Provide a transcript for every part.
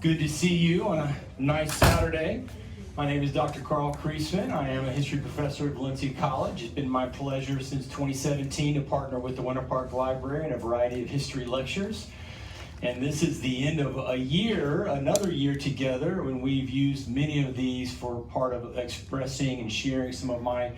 Good to see you on a nice Saturday. My name is Dr. Carl Kreisman. I am a history professor at Valencia College. It's been my pleasure since 2017 to partner with the Winter Park Library in a variety of history lectures. And this is the end of a year, another year together, when we've used many of these for part of expressing and sharing some of my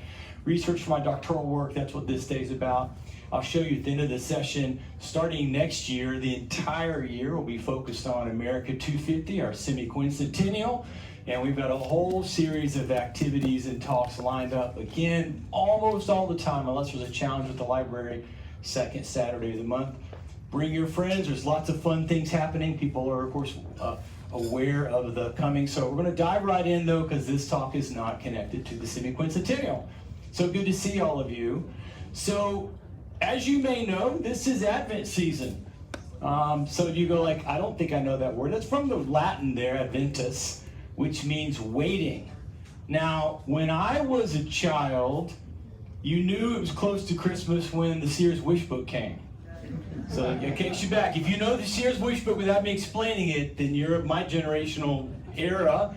research for my doctoral work. That's what this day is about. I'll show you at the end of the session, starting next year, the entire year will be focused on America 250, our semi-quincentennial. And we've got a whole series of activities and talks lined up, again, almost all the time, unless there's a challenge with the library, second Saturday of the month. Bring your friends. There's lots of fun things happening. People are, of course, aware of the coming. So we're going to dive right in, though, because this talk is not connected to the semi-quincentennial. So good to see all of you. So as you may know, this is Advent season. So you go like, I don't think I know that word. That's from the Latin there, Adventus, which means waiting. Now, when I was a child, you knew it was close to Christmas when the Sears Wish Book came. So it kicks you back. If you know the Sears Wish Book without me explaining it, then you're of my generational era.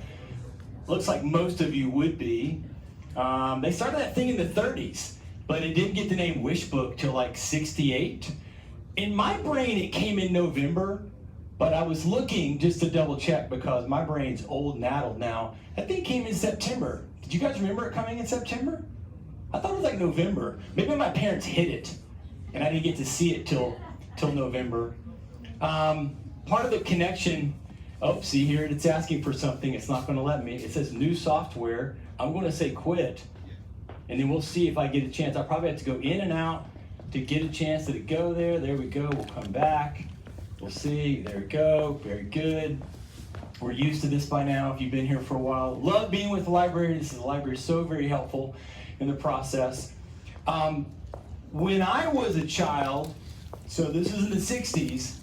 Looks like most of you would be. They started that thing in the 30s. But it didn't get the name Wish Book till like 68. In my brain, it came in November, but I was looking just to double check because my brain's old and addled now. That thing came in September. Did you guys remember it coming in September? I thought it was like November. Maybe my parents hid it, and I didn't get to see it till November. Part of the connection, oh, see here, it's asking for something. It's not going to let me. It says new software. I'm going to say quit. And then we'll see if I get a chance. I probably have to go in and out to get a chance. Did it go there? There we go. We'll come back. We'll see. There we go. Very good. We're used to this by now if you've been here for a while. Love being with the library. The library is so very helpful in the process. When I was a child, so this is in the 60s,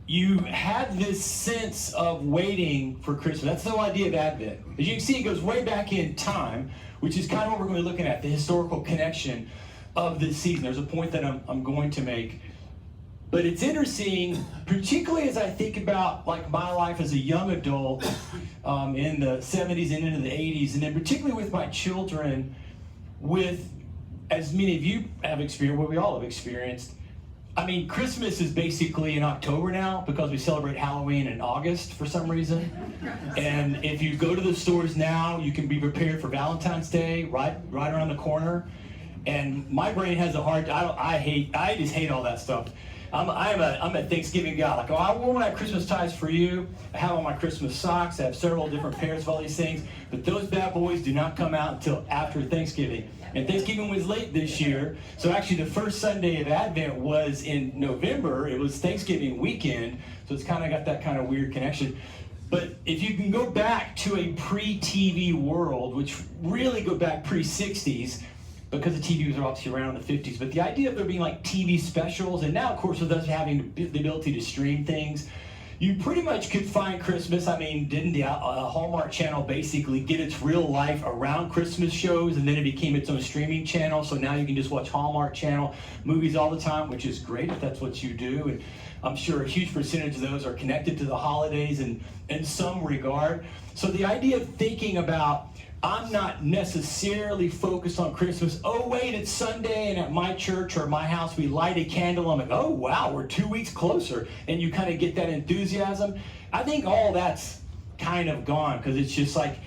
you had this sense of waiting for Christmas. That's the whole idea of Advent. As you can see, it goes way back in time, which is kind of what we're going to be looking at, the historical connection of this season. There's a point that I'm going to make. But it's interesting, particularly as I think about like my life as a young adult in the 70s and into the 80s, and then particularly with my children, with, as many of you have experienced, what we all have experienced, I mean, Christmas is basically in October now because we celebrate Halloween in August for some reason. And if you go to the stores now, you can be prepared for Valentine's Day right around the corner. And my brain has a hard, I just hate all that stuff. I'm a Thanksgiving guy. Like, oh, I wore my Christmas ties for you. I have all my Christmas socks. I have several different pairs of all these things. But those bad boys do not come out until after Thanksgiving. And Thanksgiving was late this year. So actually the first Sunday of Advent was in November. It was Thanksgiving weekend. So it's kind of got that kind of weird connection. But if you can go back to a pre-TV world, which really go back pre-60s, because the TV was obviously around in the 50s, but the idea of there being like TV specials, and now of course with us having the ability to stream things, you pretty much could find Christmas. I mean, didn't the Hallmark Channel basically get its real life around Christmas shows, and then it became its own streaming channel, so now you can just watch Hallmark Channel movies all the time, which is great if that's what you do, and I'm sure a huge percentage of those are connected to the holidays in some regard. So the idea of thinking about, I'm not necessarily focused on Christmas. Oh, wait, it's Sunday, and at my church or my house, we light a candle. I'm like, oh, wow, we're 2 weeks closer. And you kind of get that enthusiasm. I think all that's kind of gone because it's just like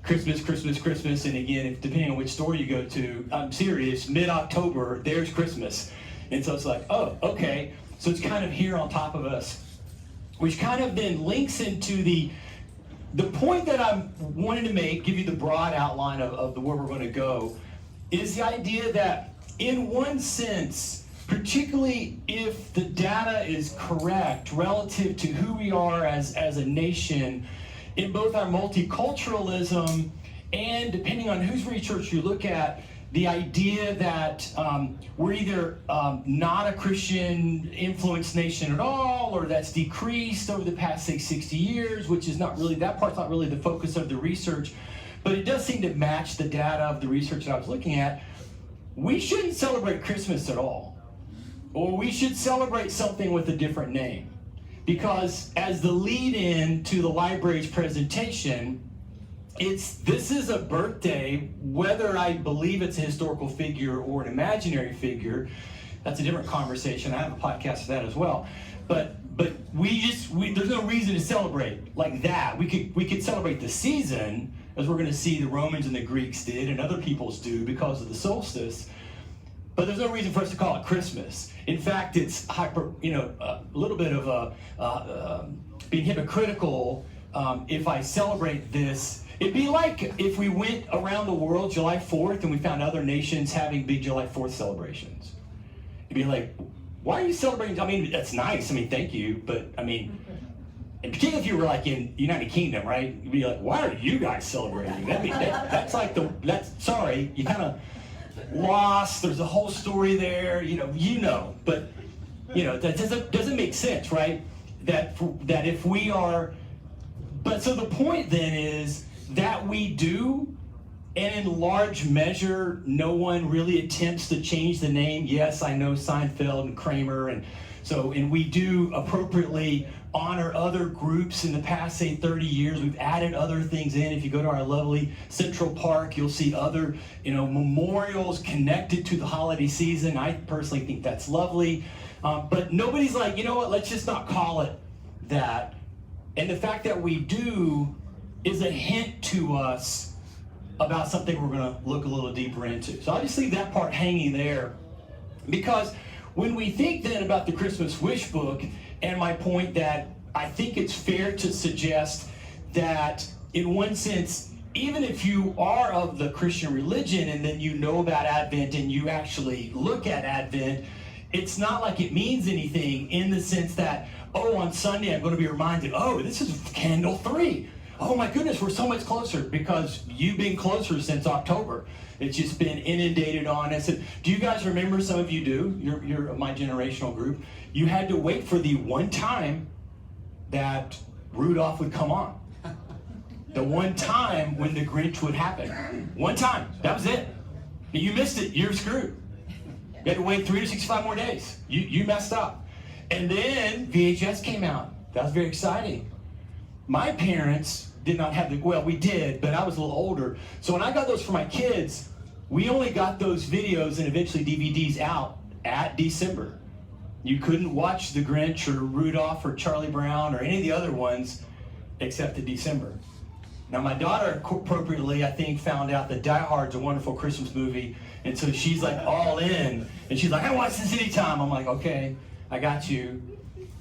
Christmas, Christmas, Christmas. And again, depending on which store you go to, I'm serious, mid-October, there's Christmas. And so it's like, oh, okay. So it's kind of here on top of us, which kind of then links into the point that I'm wanting to make, give you the broad outline of where we're going to go, is the idea that in one sense, particularly if the data is correct relative to who we are as a nation, in both our multiculturalism and depending on whose research you look at, the idea that we're either not a Christian influenced nation at all, or that's decreased over the past, say, 60 years, which is not really, that part's not really the focus of the research, but it does seem to match the data of the research that I was looking at. We shouldn't celebrate Christmas at all, or we should celebrate something with a different name. because as the lead-in to the library's presentation, this is a birthday, whether I believe it's a historical figure or an imaginary figure. That's a different conversation. I have a podcast for that as well. But there's no reason to celebrate like that. We could celebrate the season, as we're going to see the Romans and the Greeks did, and other peoples do because of the solstice. But there's no reason for us to call it Christmas. In fact, it's a little bit of being hypocritical if I celebrate this. It'd be like if we went around the world July 4th and we found other nations having big July 4th celebrations. It'd be like, why are you celebrating? I mean, that's nice. I mean, thank you. But, I mean, and particularly if you were like in United Kingdom, right? You'd be like, why are you guys celebrating? That's like sorry, you kind of lost. There's a whole story there, but, that doesn't make sense, right? That if we are, but so the point then is that we do, and in large measure, no one really attempts to change the name. Yes, I know Seinfeld and Kramer, and we do appropriately honor other groups in the past, say, 30 years. We've added other things in. If you go to our lovely Central Park, you'll see other, memorials connected to the holiday season. I personally think that's lovely. But nobody's like, you know what, let's just not call it that. And the fact that we do is a hint to us about something we're going to look a little deeper into. So I'll just leave that part hanging there, because when we think then about the Christmas wish book, and my point that I think it's fair to suggest that in one sense, even if you are of the Christian religion and then you know about Advent and you actually look at Advent, it's not like it means anything in the sense that, on Sunday I'm going to be reminded, this is candle 3. Oh my goodness, we're so much closer, because you've been closer since October. It's just been inundated on us. And do you guys remember, some of you do, you're my generational group, you had to wait for the one time that Rudolph would come on. The one time when the Grinch would happen. One time, that was it. You missed it, you're screwed. You had to wait 365 more days. You messed up. And then VHS came out. That was very exciting. My parents did not have we did, but I was a little older. So when I got those for my kids, we only got those videos and eventually DVDs out at December. You couldn't watch The Grinch or Rudolph or Charlie Brown or any of the other ones except in December. Now my daughter appropriately, I think, found out that Die Hard's a wonderful Christmas movie, and so she's like all in, and she's like, I watch this anytime. I'm like, okay, I got you.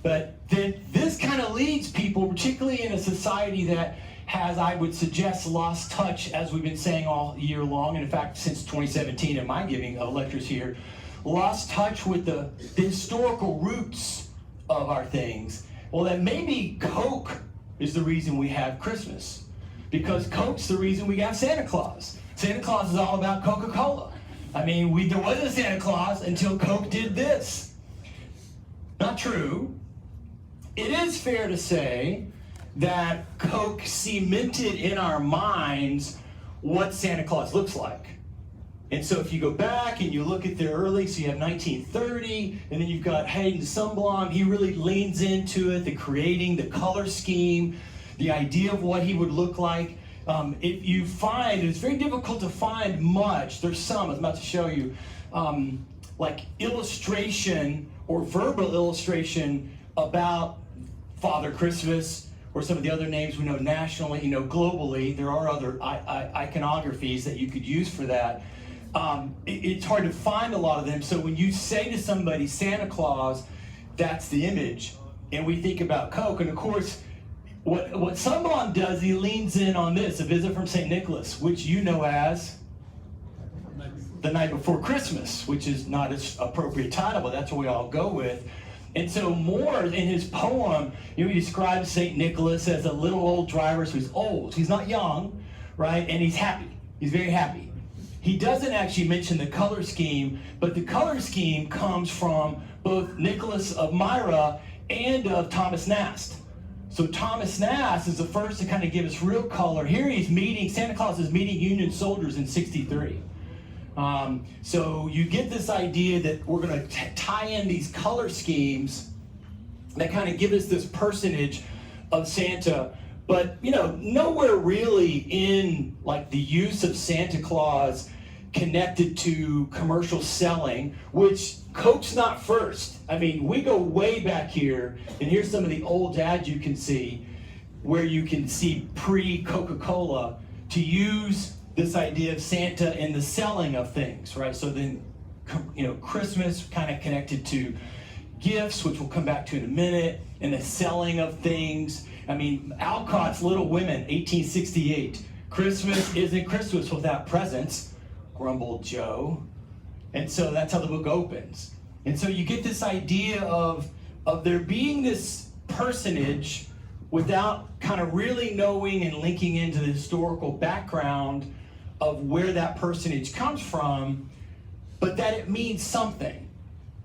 But then this kind of leads people, particularly in a society that has, I would suggest, lost touch, as we've been saying all year long, and in fact since 2017 in my giving of lectures here, lost touch with the historical roots of our things. Well, that maybe Coke is the reason we have Christmas, because Coke's the reason we have Santa Claus. Santa Claus is all about Coca-Cola. I mean, there wasn't Santa Claus until Coke did this. Not true. It is fair to say that Coke cemented in our minds what Santa Claus looks like. And so if you go back and you look at the early, so you have 1930, and then you've got Hayden Sundblom, he really leans into it, creating the color scheme, the idea of what he would look like. If you find, it's very difficult to find much, there's some, I'm about to show you, like illustration or verbal illustration about Father Christmas, or some of the other names we know nationally, globally. There are other iconographies that you could use for that. It's hard to find a lot of them. So when you say to somebody Santa Claus, that's the image. And we think about Coke. And of course, what Sundblom does, he leans in on this, A Visit from St. Nicholas, which you know as The Night Before Christmas, which is not an appropriate title, but that's what we all go with. And so Moore, in his poem, he describes St. Nicholas as a little old driver, so he's old. He's not young, right? And he's happy. He's very happy. He doesn't actually mention the color scheme, but the color scheme comes from both Nicholas of Myra and of Thomas Nast. So Thomas Nast is the first to kind of give us real color. Here Santa Claus is meeting Union soldiers in 63. So you get this idea that we're going to tie in these color schemes that kind of give us this personage of Santa. But, nowhere really in like the use of Santa Claus connected to commercial selling, which Coke's not first. I mean, we go way back here, and here's some of the old ads you can see, where you can see pre-Coca-Cola, to use this idea of Santa in the selling of things, right? So then, Christmas kind of connected to gifts, which we'll come back to in a minute, and the selling of things. I mean, Alcott's Little Women, 1868. Christmas isn't Christmas without presents, grumbled Joe. And so that's how the book opens. And so you get this idea of there being this personage without kind of really knowing and linking into the historical background of where that personage comes from, but that it means something.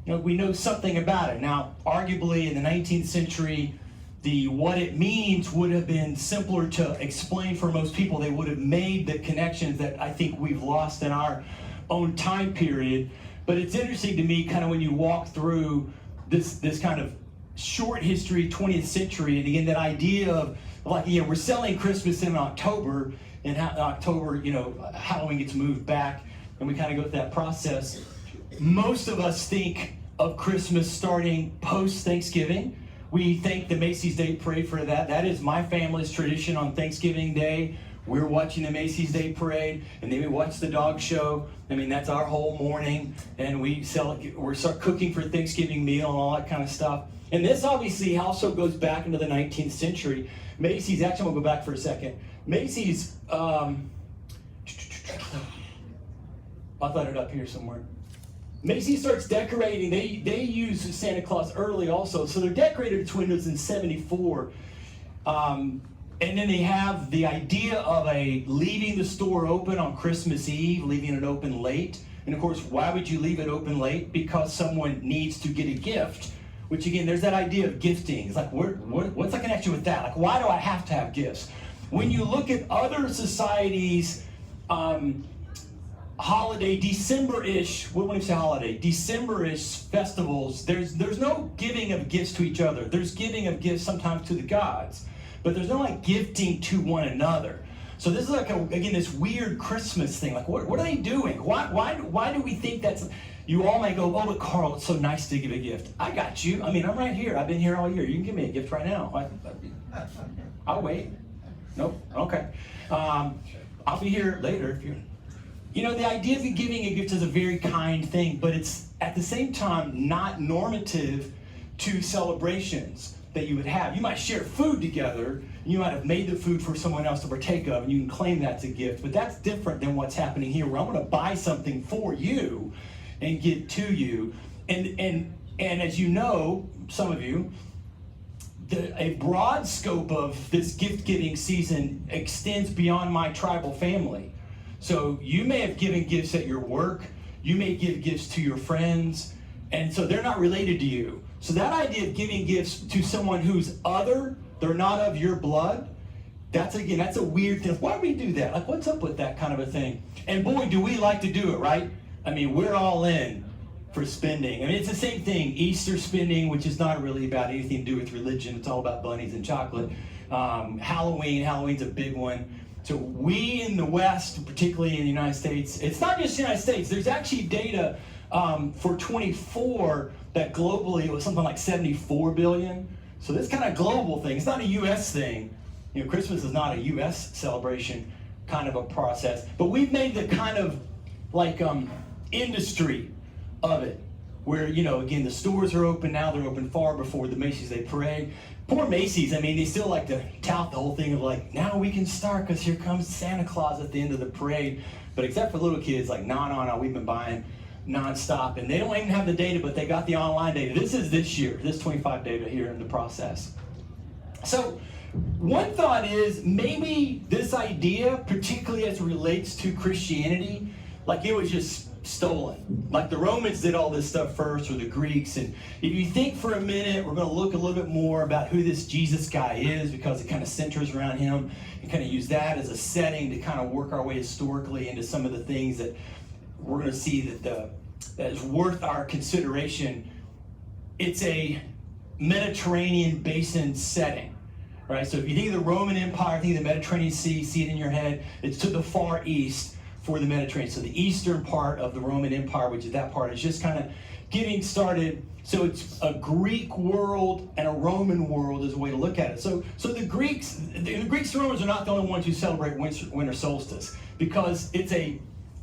We know something about it. Now, arguably in the 19th century, what it means would have been simpler to explain for most people. They would have made the connections that I think we've lost in our own time period. But it's interesting to me kind of when you walk through this kind of short history, 20th century, and again, that idea of like, we're selling Christmas in October, and October, Halloween gets moved back, and we kind of go through that process. Most of us think of Christmas starting post-Thanksgiving. We thank the Macy's Day Parade for that. That is my family's tradition on Thanksgiving Day. We're watching the Macy's Day Parade, and then we watch the dog show. I mean, that's our whole morning, and we start cooking for Thanksgiving meal and all that kind of stuff. And this obviously also goes back into the 19th century. Macy's, actually, I'm going to go back for a second. Macy's, I thought it up here somewhere. Macy's starts decorating. They use Santa Claus early also. So they're decorated its windows in 74. And then they have the idea of leaving the store open on Christmas Eve, leaving it open late. And of course, why would you leave it open late? Because someone needs to get a gift. Which again, there's that idea of gifting. It's like, what's the connection with that? Like, why do I have to have gifts? When you look at other societies, holiday, December-ish, what when you say holiday? December-ish festivals, there's no giving of gifts to each other. There's giving of gifts sometimes to the gods, but there's no like gifting to one another. So this is like, again, this weird Christmas thing. Like, what are they doing? Why do we think that's... You all may go, oh, but Carl, it's so nice to give a gift. I got you. I mean, I'm right here. I've been here all year. You can give me a gift right now. I'll wait. Nope. Okay. I'll be here later if you're... the idea of giving a gift is a very kind thing, but it's at the same time not normative to celebrations that you would have. You might share food together. You might have made the food for someone else to partake of, and you can claim that's a gift. But that's different than what's happening here, where I'm going to buy something for you and give to you. And as you know, some of you, a broad scope of this gift-giving season extends beyond my tribal family. So you may have given gifts at your work. You may give gifts to your friends. And so they're not related to you. So that idea of giving gifts to someone who's other, they're not of your blood, that's a weird thing. Why do we do that? Like, what's up with that kind of a thing? And boy, do we like to do it, right? I mean, we're all in for spending. I mean, it's the same thing. Easter spending, which is not really about anything to do with religion. It's all about bunnies and chocolate. Halloween's a big one. So we in the West, particularly in the United States, it's not just the United States. There's actually data for 24 that globally it was something like 74 billion. So this kind of global thing. It's not a U.S. thing. Christmas is not a U.S. celebration kind of a process. But we've made the kind of like industry of it, where, again, the stores are open now. They're open far before the Macy's Day Parade. Poor Macy's, I mean, they still like to tout the whole thing of like, now we can start because here comes Santa Claus at the end of the parade. But except for little kids, like, no, we've been buying nonstop. And they don't even have the data, but they got the online data. This is this year, this 25 data here in the process. So one thought is maybe this idea, particularly as it relates to Christianity, like it was just stolen. Like the Romans did all this stuff first, or the Greeks. And if you think for a minute, we're going to look a little bit more about who this Jesus guy is, because it kind of centers around him, and kind of use that as a setting to kind of work our way historically into some of the things that we're going to see that is worth our consideration. It's a Mediterranean basin setting, right? So if you think of the Roman Empire, think of the Mediterranean Sea, see it in your head, it's to the far east for the Mediterranean. So the eastern part of the Roman Empire, which is that part, is just kind of getting started. So it's a Greek world and a Roman world is a way to look at it. So the Greeks and Romans are not the only ones who celebrate winter solstice, because it's an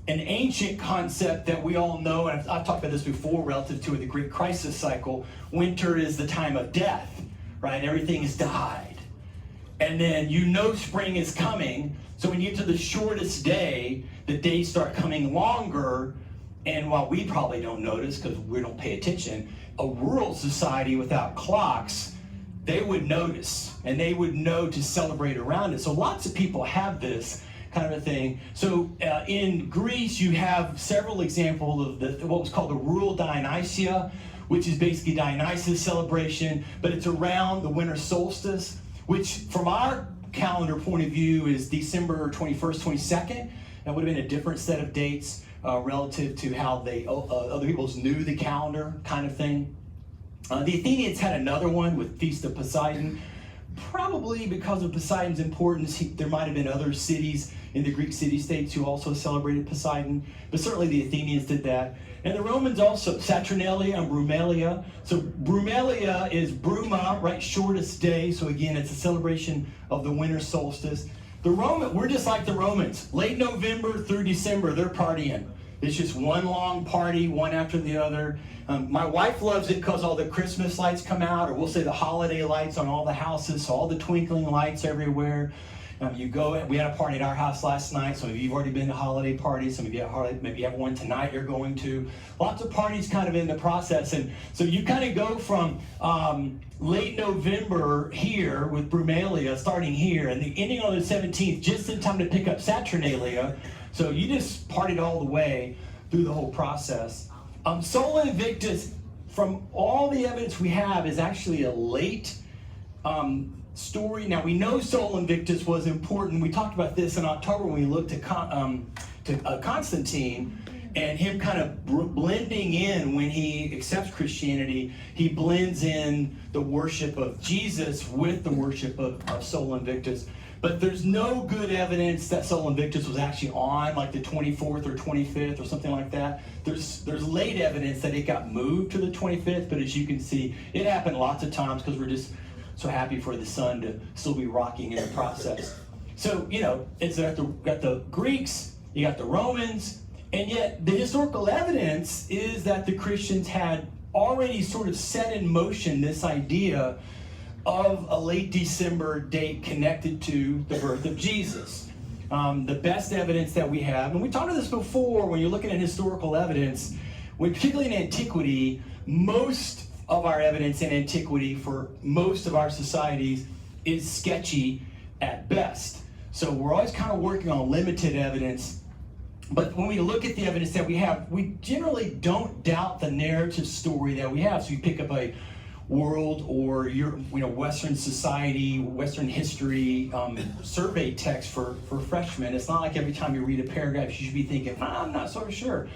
ancient concept that we all know, and I've talked about this before relative to the Greek crisis cycle. Winter is the time of death, right? Everything has died. And then spring is coming. So when you get to the shortest day, the days start coming longer. And while we probably don't notice because we don't pay attention, a rural society without clocks, they would notice, and they would know to celebrate around it. So lots of people have this kind of a thing. So in Greece, you have several examples of what was called the rural Dionysia, which is basically Dionysus celebration, but it's around the winter solstice, which from our calendar point of view is December 21st, 22nd. That would have been a different set of dates relative to how other people's knew the calendar kind of thing. The Athenians had another one with Feast of Poseidon. Probably because of Poseidon's importance, there might have been other cities in the Greek city-states who also celebrated Poseidon, but certainly the Athenians did that. And the Romans also, Saturnalia and Brumalia. So Brumalia is Bruma, right, shortest day. So again, it's a celebration of the winter solstice. We're just like the Romans. Late November through December, they're partying. It's just one long party, one after the other. My wife loves it because all the Christmas lights come out, or we'll say the holiday lights on all the houses, so all the twinkling lights everywhere. We had a party at our house last night. Some of you have already been to holiday parties. Some of you maybe have one tonight you're going to. Lots of parties kind of in the process. And so you kind of go from late November here with Brumalia, starting here, and the ending on the 17th, just in time to pick up Saturnalia. So you just partied all the way through the whole process. Sola Invictus, from all the evidence we have, is actually a late story. Now, we know Sol Invictus was important. We talked about this in October when we looked at Constantine and him kind of blending in when he accepts Christianity. He blends in the worship of Jesus with the worship of Sol Invictus. But there's no good evidence that Sol Invictus was actually on like the 24th or 25th or something like that. There's late evidence that it got moved to the 25th, but as you can see, it happened lots of times because we're just so happy for the sun to still be rocking in the process. So, it's got the Greeks, you got the Romans, and yet the historical evidence is that the Christians had already sort of set in motion this idea of a late December date connected to the birth of Jesus. The best evidence that we have, and we talked about this before, when you're looking at historical evidence, particularly in antiquity, most of our evidence in antiquity for most of our societies is sketchy at best. So we're always kind of working on limited evidence. But when we look at the evidence that we have, we generally don't doubt the narrative story that we have. So you pick up a world or Western society, Western history survey text for freshmen. It's not like every time you read a paragraph you should be thinking, I'm not sort of sure.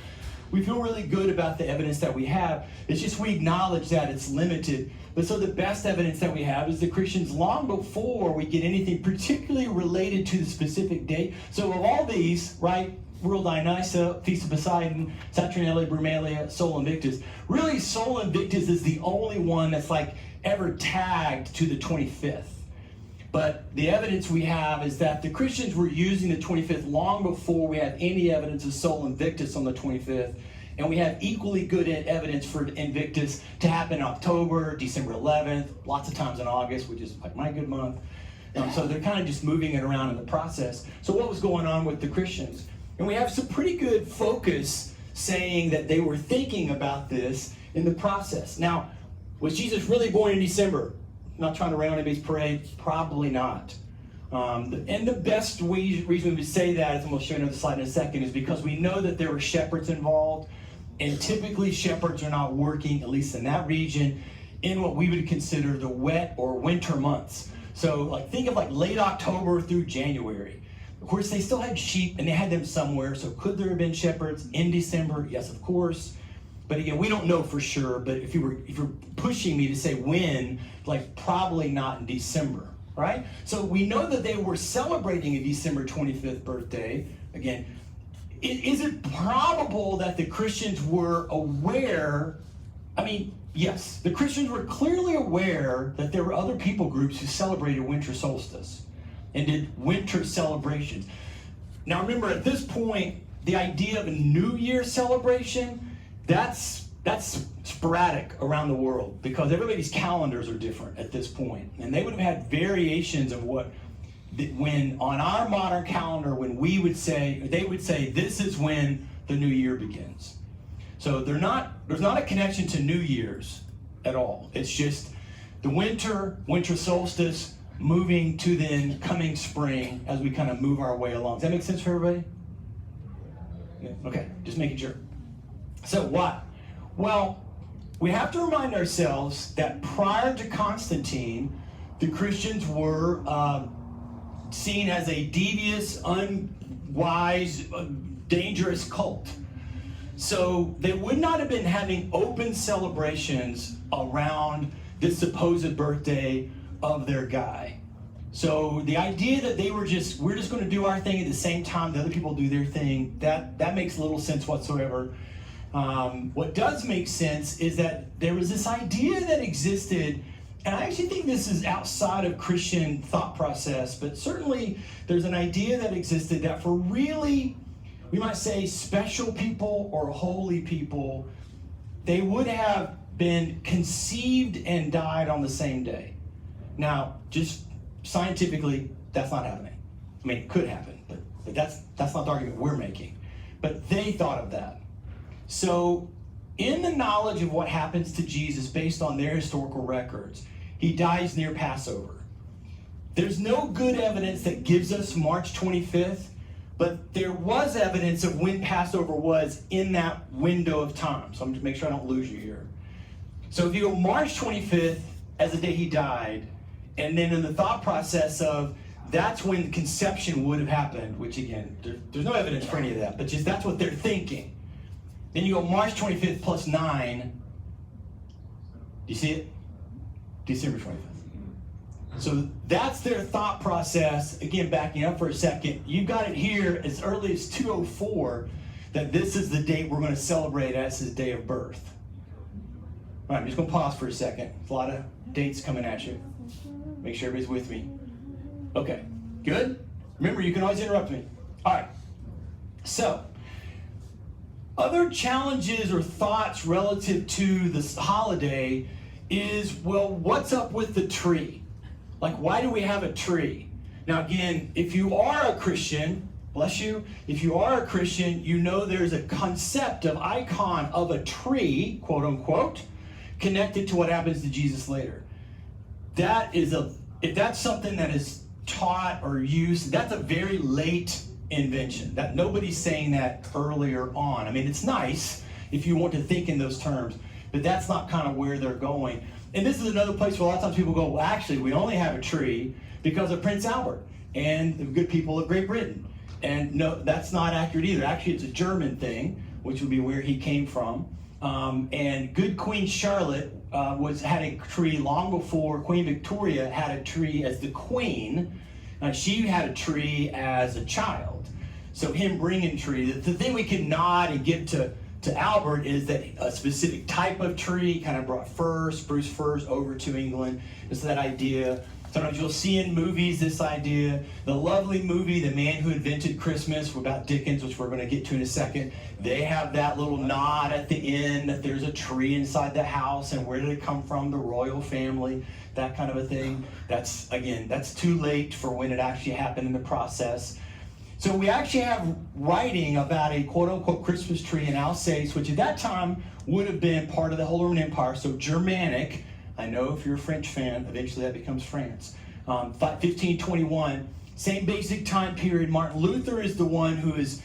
We feel really good about the evidence that we have. It's just we acknowledge that it's limited. But so the best evidence that we have is the Christians, long before we get anything particularly related to the specific date. So of all these, right, Rural Dionysia, Feast of Poseidon, Saturnalia, Brumalia, Sol Invictus. Really, Sol Invictus is the only one that's like ever tagged to the 25th. But the evidence we have is that the Christians were using the 25th long before we have any evidence of Sol Invictus on the 25th. And we have equally good evidence for Invictus to happen in October, December 11th, lots of times in August, which is like my good month. So they're kind of just moving it around in the process. So what was going on with the Christians? And we have some pretty good focus saying that they were thinking about this in the process. Now, was Jesus really born in December? Not trying to rain on anybody's parade? Probably not. And the best reason we would say that, as we'll show you another slide in a second, is because we know that there were shepherds involved. And typically shepherds are not working, at least in that region, in what we would consider the wet or winter months. So think of late October through January. Of course, they still had sheep and they had them somewhere. So could there have been shepherds in December? Yes, of course. But again, we don't know for sure. But if you're pushing me to say when, like probably not in December, right? So we know that they were celebrating a December 25th birthday. Again, is it probable that the Christians were aware? I mean, yes, the Christians were clearly aware that there were other people groups who celebrated winter solstice and did winter celebrations. Now remember, at this point, the idea of a New Year celebration, that's sporadic around the world because everybody's calendars are different at this point. And they would have had variations of when on our modern calendar, when they would say, this is when the new year begins. So there's not a connection to New Year's at all. It's just the winter solstice, moving to then coming spring as we kind of move our way along. Does that make sense for everybody? Yeah. Okay, just making sure. So what? Well, we have to remind ourselves that prior to Constantine, the Christians were seen as a devious, unwise, dangerous cult. So they would not have been having open celebrations around this supposed birthday of their guy. So the idea that we're just going to do our thing at the same time the other people do their thing, that makes little sense whatsoever. What does make sense is that there was this idea that existed, and I actually think this is outside of Christian thought process, but certainly there's an idea that existed that for really, we might say, special people or holy people, they would have been conceived and died on the same day. Now, just scientifically, that's not happening. I mean, it could happen, but that's not the argument we're making. But they thought of that. So, in the knowledge of what happens to Jesus based on their historical records, he dies near Passover. There's no good evidence that gives us March 25th, but there was evidence of when Passover was in that window of time. So I'm just make sure I don't lose you here. So if you go March 25th as the day he died, and then in the thought process of that's when conception would have happened, which again, there's no evidence for any of that, but just that's what they're thinking. Then you go March 25th plus 9. Do you see it? December 25th. So that's their thought process. Again, backing up for a second, you got it here as early as 204 that this is the date we're going to celebrate as his day of birth. All right, I'm just going to pause for a second. There's a lot of dates coming at you. Make sure everybody's with me. Okay, good? Remember, you can always interrupt me. All right, so other challenges or thoughts relative to this holiday is, well, what's up with the tree? Like, why do we have a tree? Now, again, if you are a Christian, bless you, if you are a Christian, you know there's a concept of icon of a tree, quote unquote, connected to what happens to Jesus later. If that's something that is taught or used, that's a very late invention. That nobody's saying that earlier on. I mean, it's nice if you want to think in those terms, but that's not kind of where they're going. And this is another place where a lot of times people go, well, actually, we only have a tree because of Prince Albert and the good people of Great Britain. And no, that's not accurate either. Actually, it's a German thing, which would be where he came from. And good Queen Charlotte had a tree long before Queen Victoria had a tree as the queen. She had a tree as a child. So him bringing tree, the thing we can nod and give to Albert is that a specific type of tree kind of brought spruce firs over to England. It's that idea. Sometimes you'll see in movies this idea. The lovely movie, The Man Who Invented Christmas, about Dickens, which we're going to get to in a second. They have that little nod at the end that there's a tree inside the house, and where did it come from? The royal family, that kind of a thing. That's too late for when it actually happened in the process. So we actually have writing about a quote-unquote Christmas tree in Alsace, which at that time would have been part of the Holy Roman Empire, so Germanic. I know if you're a French fan, eventually that becomes France. 1521, same basic time period. Martin Luther is the one who is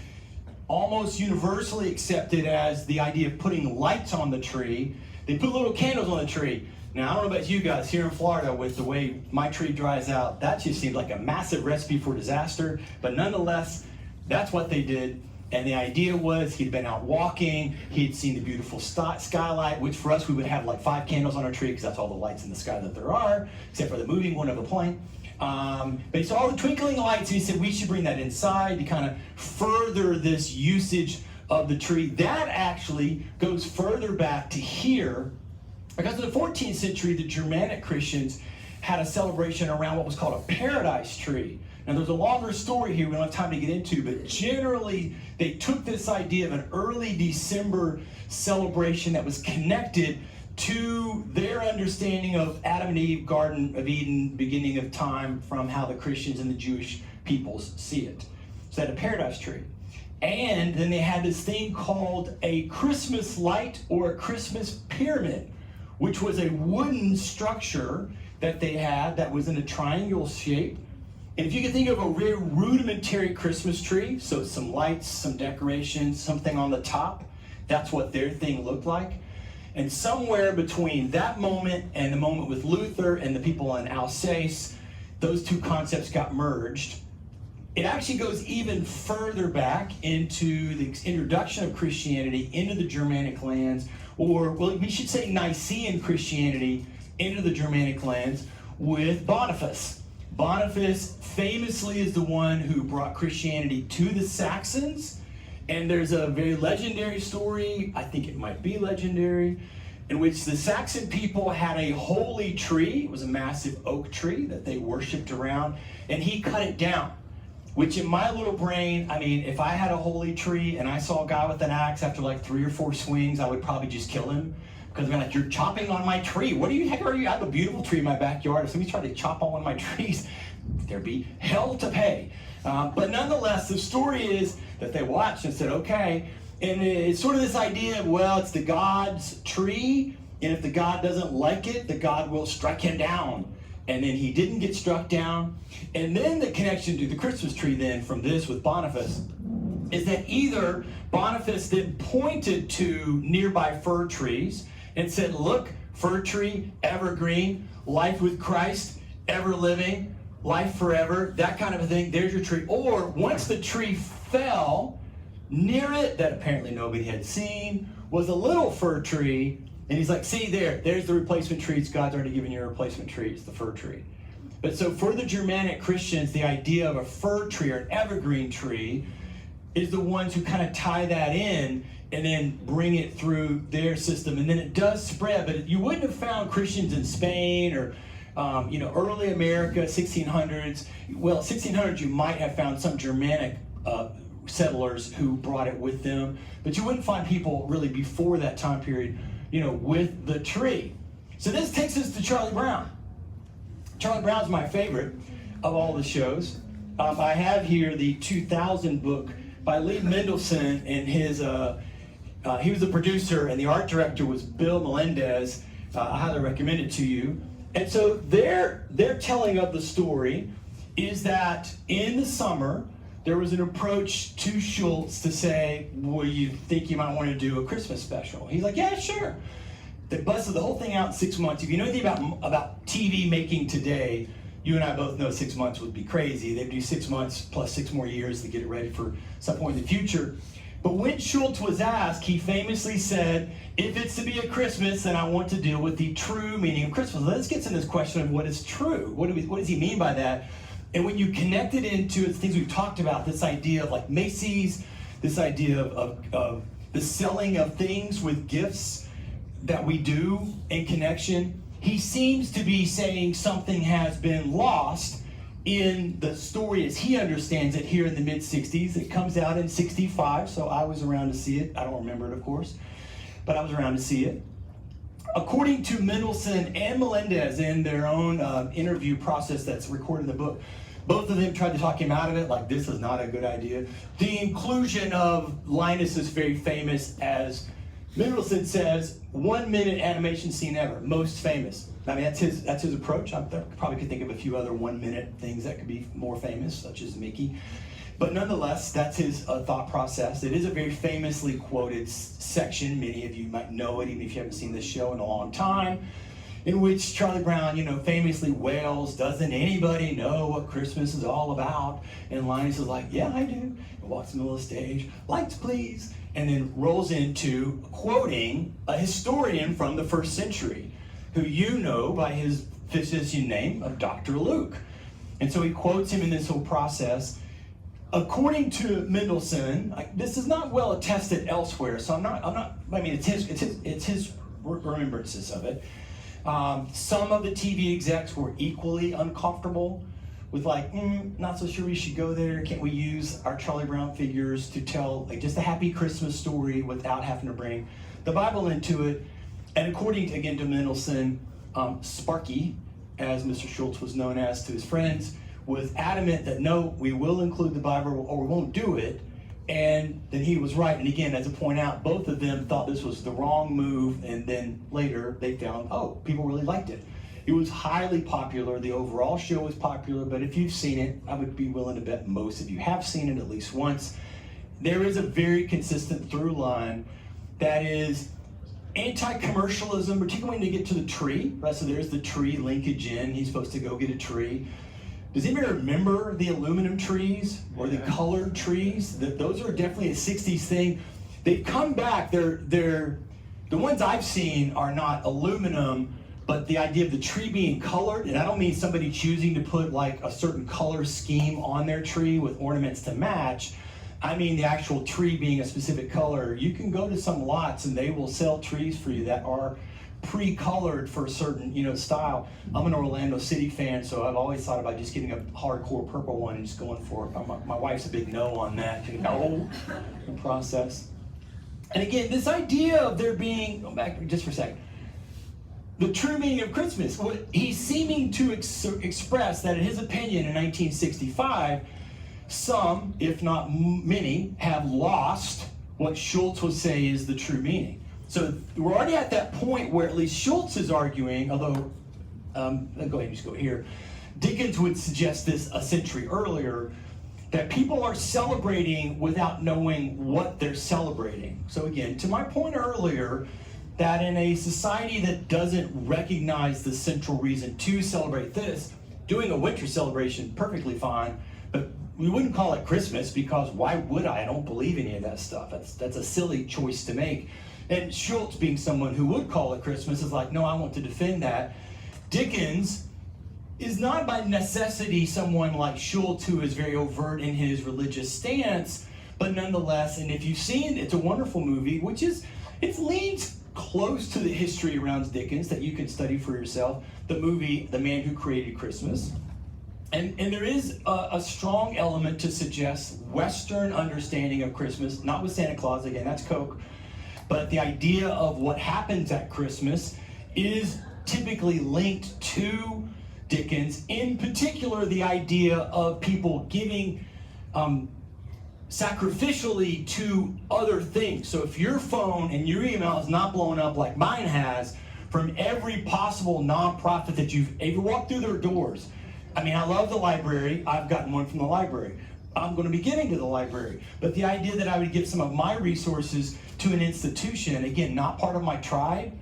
almost universally accepted as the idea of putting lights on the tree. They put little candles on the tree. Now, I don't know about you guys here in Florida with the way my tree dries out. That just seems like a massive recipe for disaster. But nonetheless, that's what they did. And the idea was he'd been out walking, he'd seen the beautiful skylight, which for us we would have like 5 candles on our tree because that's all the lights in the sky that there are, except for the moving one of a plane. But he saw all the twinkling lights, and he said we should bring that inside to kind of further this usage of the tree. That actually goes further back to here, because in the 14th century, the Germanic Christians had a celebration around what was called a paradise tree. Now, there's a longer story here we don't have time to get into, but generally, they took this idea of an early December celebration that was connected to their understanding of Adam and Eve, Garden of Eden, beginning of time, from how the Christians and the Jewish peoples see it. So they had a paradise tree. And then they had this thing called a Christmas light or a Christmas pyramid, which was a wooden structure that they had that was in a triangular shape. And if you can think of a very rudimentary Christmas tree, so some lights, some decorations, something on the top, that's what their thing looked like. And somewhere between that moment and the moment with Luther and the people in Alsace, those two concepts got merged. It actually goes even further back into the introduction of Christianity into the Germanic lands, or well, we should say Nicene Christianity into the Germanic lands with Boniface. Boniface famously is the one who brought Christianity to the Saxons, and there's a very legendary story, I think it might be legendary, in which the Saxon people had a holy tree. It was a massive oak tree that they worshipped around, and he cut it down. Which in my little brain, I mean, if I had a holy tree and I saw a guy with an axe after like 3 or 4 swings, I would probably just kill him. Because I'm like, you're chopping on my tree. What the heck are you? I have a beautiful tree in my backyard. If somebody's trying to chop on one of my trees, there'd be hell to pay. But nonetheless, the story is that they watched and said, okay. And it's sort of this idea of, well, it's the God's tree. And if the God doesn't like it, the God will strike him down. And then he didn't get struck down. And then the connection to the Christmas tree then from this with Boniface is that either Boniface then pointed to nearby fir trees and said, look, fir tree, evergreen, life with Christ, ever living, life forever, that kind of a thing, there's your tree. Or once the tree fell, near it, that apparently nobody had seen, was a little fir tree. And he's like, see there's the replacement tree. God's already given you a replacement tree. It's the fir tree. But so for the Germanic Christians, the idea of a fir tree or an evergreen tree is the ones who kind of tie that in and then bring it through their system. And then it does spread, but you wouldn't have found Christians in Spain or early America, 1600s. Well, 1600s you might have found some Germanic settlers who brought it with them, but you wouldn't find people really before that time period with the tree. So this takes us to Charlie Brown. Charlie Brown's my favorite of all the shows. I have here the 2000 book by Lee Mendelson, and his he was the producer, and the art director was Bill Melendez. I highly recommend it to you. And so their telling of the story is that in the summer, there was an approach to Schultz to say, well, you think you might want to do a Christmas special? He's like, yeah, sure. They busted the whole thing out in 6 months. If you know anything about TV making today, you and I both know 6 months would be crazy. They'd do 6 months plus 6 more years to get it ready for some point in the future. But when Schultz was asked, he famously said, if it's to be a Christmas, then I want to deal with the true meaning of Christmas. Let's get to this question of what is true. What does he mean by that? And when you connect it into the things we've talked about, this idea of like Macy's, this idea of the selling of things with gifts that we do in connection, he seems to be saying something has been lost in the story as he understands it here in the mid-60s. It comes out in 65, so I was around to see it. I don't remember it, of course, but I was around to see it. According to Mendelson and Melendez in their own interview process that's recorded in the book, both of them tried to talk him out of it, like this is not a good idea. The inclusion of Linus is very famous as, Mendelson says, 1 minute animation scene ever, most famous. I mean, that's his approach. I probably could think of a few other 1 minute things that could be more famous, such as Mickey. But nonetheless, that's his thought process. It is a very famously quoted section. Many of you might know it, even if you haven't seen this show in a long time, in which Charlie Brown, famously wails, doesn't anybody know what Christmas is all about? And Linus is like, yeah, I do. walks in the middle of the stage, lights please, and then rolls into quoting a historian from the first century, who you know by his physician name of Dr. Luke. And so he quotes him in this whole process. According to Mendelssohn, this is not well attested elsewhere, so it's his remembrances of it. Some of the TV execs were equally uncomfortable with not so sure we should go there. Can't we use our Charlie Brown figures to tell just a happy Christmas story without having to bring the Bible into it? And according to, again, to Mendelssohn, Sparky, as Mr. Schultz was known as to his friends, was adamant that no, we will include the Bible or we won't do it. And then he was right. And again, as I point out, both of them thought this was the wrong move. And then later they found, people really liked it. It was highly popular. The overall show was popular. But if you've seen it, I would be willing to bet most of you have seen it at least once. There is a very consistent through line that is anti-commercialism, particularly when you get to the tree. Right? So there's the tree linkage in. He's supposed to go get a tree. Does anybody remember the aluminum trees or the colored trees? Those are definitely a 60s thing. They've come back. The ones I've seen are not aluminum, but the idea of the tree being colored, and I don't mean somebody choosing to put a certain color scheme on their tree with ornaments to match. I mean the actual tree being a specific color. You can go to some lots and they will sell trees for you that are pre-colored for a certain style. I'm an Orlando City fan, so I've always thought about just getting a hardcore purple one and just going for it. My wife's a big no on that. No, the process. And again, this idea of there being, go back just for a second, the true meaning of Christmas. He's seeming to express that in his opinion in 1965, some, if not many, have lost what Schultz would say is the true meaning. So we're already at that point where at least Schultz is arguing, although, go ahead and just go here. Dickens would suggest this a century earlier, that people are celebrating without knowing what they're celebrating. So again, to my point earlier, that in a society that doesn't recognize the central reason to celebrate this, doing a winter celebration, perfectly fine, but we wouldn't call it Christmas because why would I? I don't believe any of that stuff. That's a silly choice to make. And Schultz, being someone who would call it Christmas, is like, no, I want to defend that. Dickens is not by necessity someone like Schultz who is very overt in his religious stance, but nonetheless, and if you've seen, it's a wonderful movie, it leans close to the history around Dickens that you can study for yourself, the movie The Man Who Created Christmas. And there is a strong element to suggest Western understanding of Christmas, not with Santa Claus, again, that's Coke, but the idea of what happens at Christmas is typically linked to Dickens, in particular the idea of people giving sacrificially to other things. So if your phone and your email is not blowing up like mine has from every possible nonprofit that you've ever walked through their doors. I mean, I love the library. I've gotten one from the library. I'm going to be giving to the library. But the idea that I would give some of my resources to an institution, again, not part of my tribe,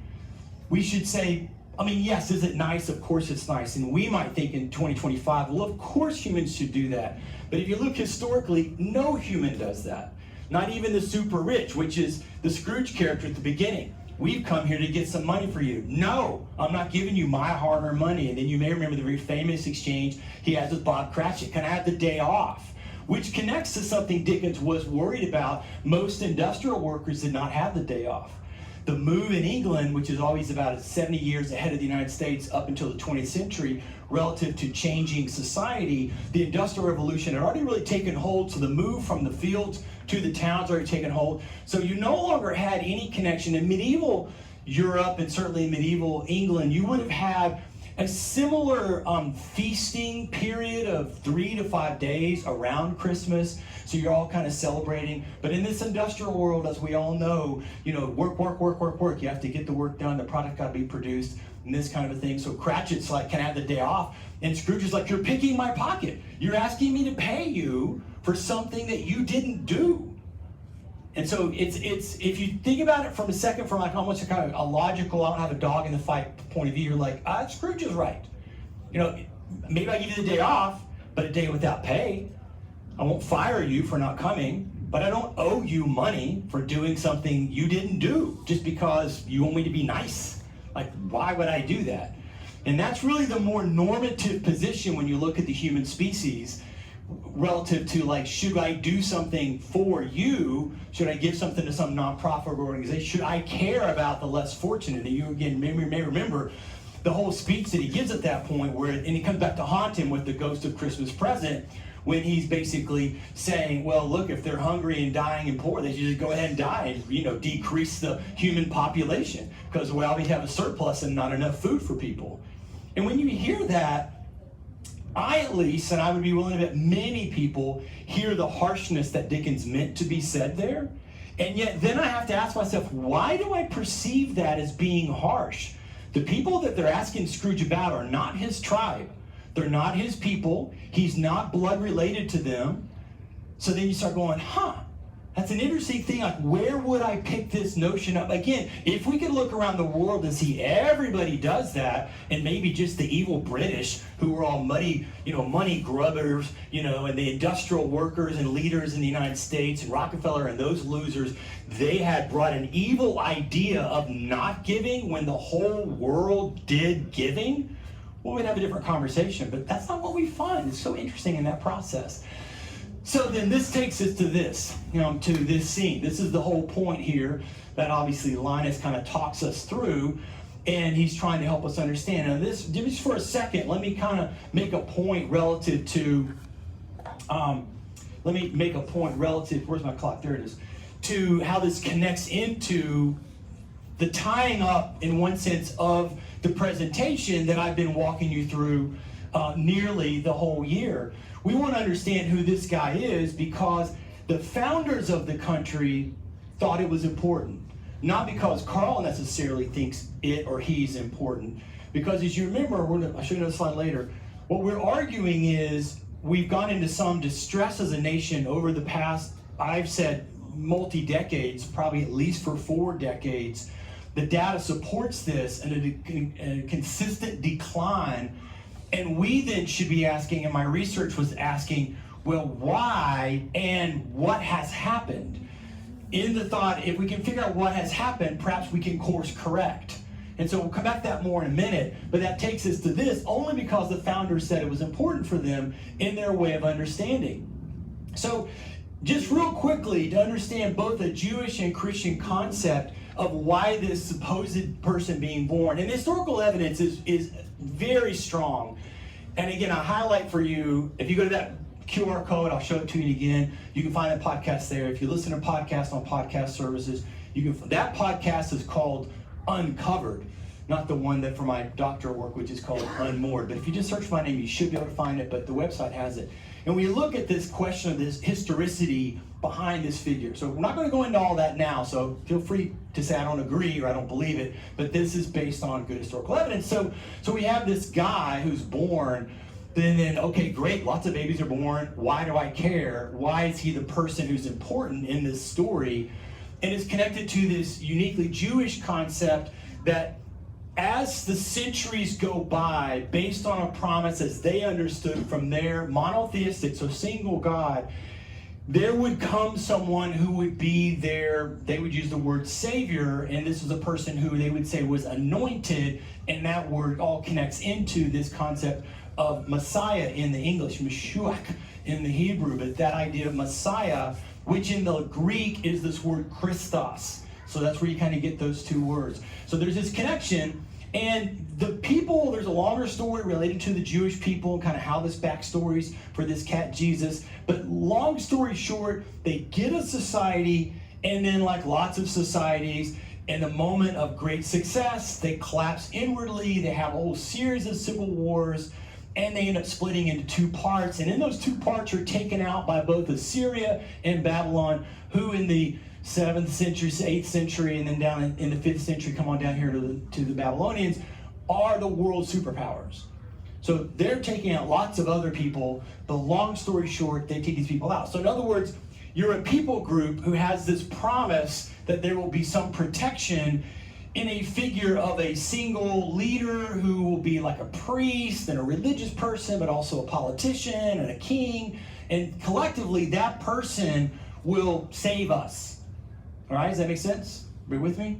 we should say, I mean, yes, is it nice? Of course it's nice. And we might think in 2025, well, of course humans should do that. But if you look historically, no human does that. Not even the super rich, which is the Scrooge character at the beginning. We've come here to get some money for you. No, I'm not giving you my hard-earned money. And then you may remember the very famous exchange he has with Bob Cratchit. Can I have the day off? Which connects to something Dickens was worried about. Most industrial workers did not have the day off. The move in England, which is always about 70 years ahead of the United States up until the 20th century, relative to changing society, the Industrial Revolution had already really taken hold, so the move from the fields to the towns already taken hold. So you no longer had any connection. In medieval Europe, and certainly in medieval England, you would have had a similar feasting period of 3 to 5 days around Christmas. So you're all kind of celebrating. But in this industrial world, as we all know, work, work, work, work, work. You have to get the work done. The product got to be produced and this kind of a thing. So Cratchit's like, can I have the day off? And Scrooge is like, you're picking my pocket. You're asking me to pay you for something that you didn't do. And so it's if you think about it from a second, from like almost a kind of a logical, I don't have a dog in the fight point of view, you're like, Scrooge is right. Maybe I give you the day off, but a day without pay. I won't fire you for not coming, but I don't owe you money for doing something you didn't do just because you want me to be nice. Like, why would I do that? And that's really the more normative position when you look at the human species relative to, like, should I do something for you? Should I give something to some nonprofit organization? Should I care about the less fortunate? And you, again, may remember the whole speech that he gives at that point, and he comes back to haunt him with the ghost of Christmas present, when he's basically saying, well, look, if they're hungry and dying and poor, they should just go ahead and die and, decrease the human population, because, well, we have a surplus and not enough food for people. And when you hear that, I at least, and I would be willing to bet many people, hear the harshness that Dickens meant to be said there. And yet then I have to ask myself, why do I perceive that as being harsh? The people that they're asking Scrooge about are not his tribe. They're not his people. He's not blood related to them. So then you start going, that's an interesting thing. Like, where would I pick this notion up? Again, if we could look around the world and see everybody does that, and maybe just the evil British, who were all money grubbers, and the industrial workers and leaders in the United States, and Rockefeller and those losers, they had brought an evil idea of not giving when the whole world did giving, well, we'd have a different conversation. But that's not what we find. It's so interesting in that process. So then this takes us to this, to this scene. This is the whole point here that obviously Linus kind of talks us through, and he's trying to help us understand. Now this, just for a second, let me kind of make a point relative to, where's my clock? There it is, to how this connects into the tying up, in one sense, of the presentation that I've been walking you through nearly the whole year. We want to understand who this guy is because the founders of the country thought it was important. Not because Carl necessarily thinks it or he's important. Because as you remember, I'll show you another slide later, what we're arguing is we've gone into some distress as a nation over the past, I've said, multi-decades, probably at least for 4 decades. The data supports this and a consistent decline. And we then should be asking, and my research was asking, well, why and what has happened? In the thought, if we can figure out what has happened, perhaps we can course correct. And so we'll come back to that more in a minute, but that takes us to this only because the founders said it was important for them in their way of understanding. So just real quickly, to understand both a Jewish and Christian concept of why this supposed person being born, and the historical evidence is very strong. And again, I highlight for you, if you go to that QR code, I'll show it to you again. You can find the podcast there. If you listen to podcasts on podcast services, that podcast is called Uncovered, not the one that for my doctoral work, which is called Unmoored. But if you just search my name, you should be able to find it, but the website has it. And we look at this question of this historicity behind this figure. So we're not going to go into all that now, so feel free to say I don't agree or I don't believe it, but this is based on good historical evidence. So we have this guy who's born, then okay, great, lots of babies are born. Why do I care? Why is he the person who's important in this story? And it's connected to this uniquely Jewish concept that as the centuries go by, based on a promise as they understood from their monotheistic, so single God, there would come someone who would be their, they would use the word savior, and this was a person who they would say was anointed, and that word all connects into this concept of Messiah in the English, Meshuach in the Hebrew, but that idea of Messiah, which in the Greek is this word Christos. So that's where you kind of get those two words. So there's this connection, and the people, there's a longer story related to the Jewish people and kind of how this backstories for this cat Jesus. But long story short, they get a society, and then like lots of societies, in the moment of great success, they collapse inwardly, they have a whole series of civil wars, and they end up splitting into 2 parts. And in those 2 parts are taken out by both Assyria and Babylon, who in the 7th century, 8th century, and then down in the 5th century, come on down here to the Babylonians, are the world superpowers. So they're taking out lots of other people, but long story short, they take these people out. So in other words, you're a people group who has this promise that there will be some protection in a figure of a single leader who will be like a priest and a religious person, but also a politician and a king. And collectively, that person will save us. All right, does that make sense? Are you with me?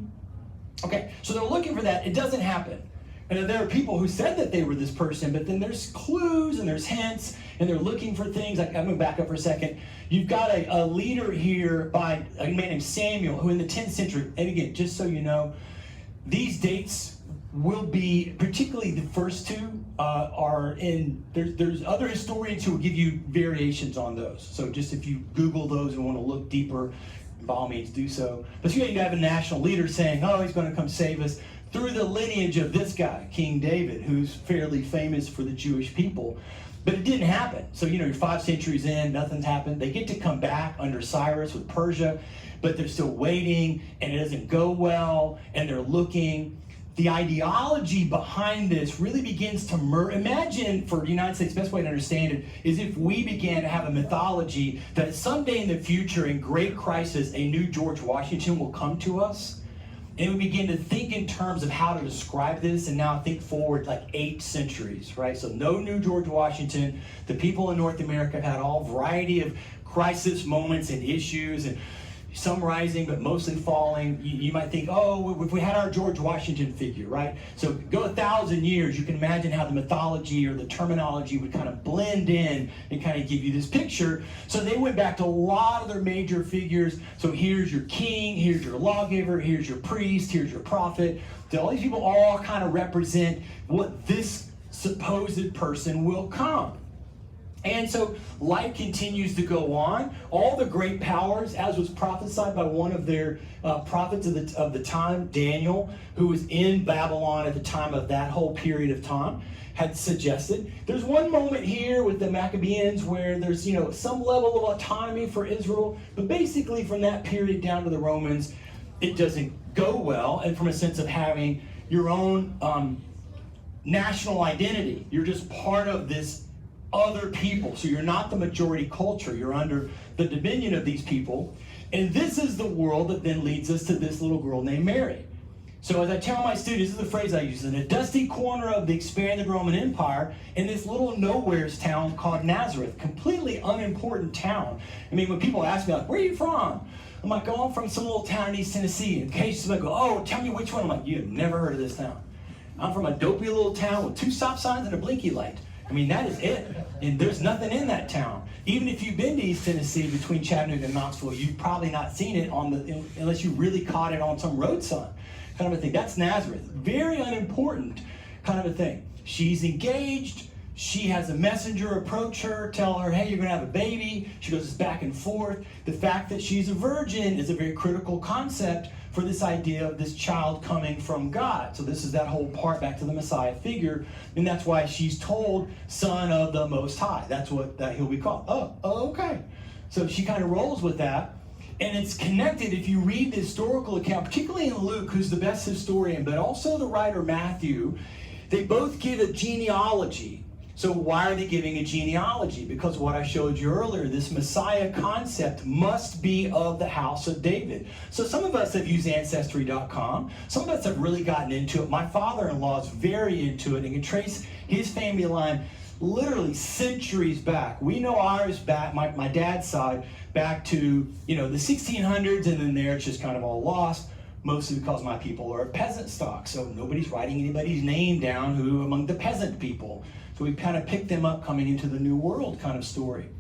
Okay, so they're looking for that. It doesn't happen. And there are people who said that they were this person, but then there's clues and there's hints, and they're looking for things. I'm going to back up for a second. You've got a leader here by a man named Samuel, who in the 10th century, and again, just so you know, these dates will be, particularly the first two, are in, there's other historians who will give you variations on those. So just if you Google those and want to look deeper, by all means do so. But you have a national leader saying, oh, he's going to come save us through the lineage of this guy, King David, who's fairly famous for the Jewish people. But it didn't happen. So, you're 5 centuries in, nothing's happened. They get to come back under Cyrus with Persia, but they're still waiting, and it doesn't go well, and they're looking. The ideology behind this really begins to imagine, for the United States, the best way to understand it is if we began to have a mythology that someday in the future, in great crisis, a new George Washington will come to us. And we begin to think in terms of how to describe this, and now think forward like 8 centuries, right? So no new George Washington. The people in North America have had all variety of crisis moments and issues, and some rising, but mostly falling. You might think, oh, if we had our George Washington figure, right? So go 1,000 years, you can imagine how the mythology or the terminology would kind of blend in and kind of give you this picture. So they went back to a lot of their major figures. So here's your king, here's your lawgiver, here's your priest, here's your prophet. So all these people all kind of represent what this supposed person will come. And so life continues to go on. All the great powers, as was prophesied by one of their prophets of the time, Daniel, who was in Babylon at the time of that whole period of time, had suggested. There's one moment here with the Maccabees where there's some level of autonomy for Israel, but basically from that period down to the Romans, it doesn't go well. And from a sense of having your own national identity, you're just part of this other people. So you're not the majority culture. You're under the dominion of these people. And this is the world that then leads us to this little girl named Mary. So as I tell my students, this is the phrase I use, in a dusty corner of the expanding Roman Empire, in this little nowheres town called Nazareth, completely unimportant town. I mean, when people ask me, like, where are you from? I'm like, oh, I'm from some little town in East Tennessee. In case somebody go, oh, tell me which one. I'm like, you have never heard of this town. I'm from a dopey little town with 2 stop signs and a blinky light. I mean, that is it. And there's nothing in that town. Even if you've been to East Tennessee between Chattanooga and Knoxville, you've probably not seen it unless you really caught it on some road sign, kind of a thing. That's Nazareth. Very unimportant kind of a thing. She's engaged. She has a messenger approach her, tell her, hey, you're going to have a baby. She goes back and forth. The fact that she's a virgin is a very critical concept for this idea of this child coming from God. So this is that whole part back to the Messiah figure, and that's why she's told Son of the Most High. That's what that he'll be called. Oh, okay. So she kind of rolls with that, and it's connected. If you read the historical account, particularly in Luke, who's the best historian, but also the writer Matthew, they both give a genealogy. So why are they giving a genealogy? Because what I showed you earlier, this Messiah concept must be of the house of David. So some of us have used Ancestry.com. Some of us have really gotten into it. My father-in-law is very into it and can trace his family line literally centuries back. We know ours back, my dad's side, back to the 1600s, and then there it's just kind of all lost. Mostly because my people are a peasant stock, so nobody's writing anybody's name down who among the peasant people. So we kind of picked them up coming into the New World kind of story.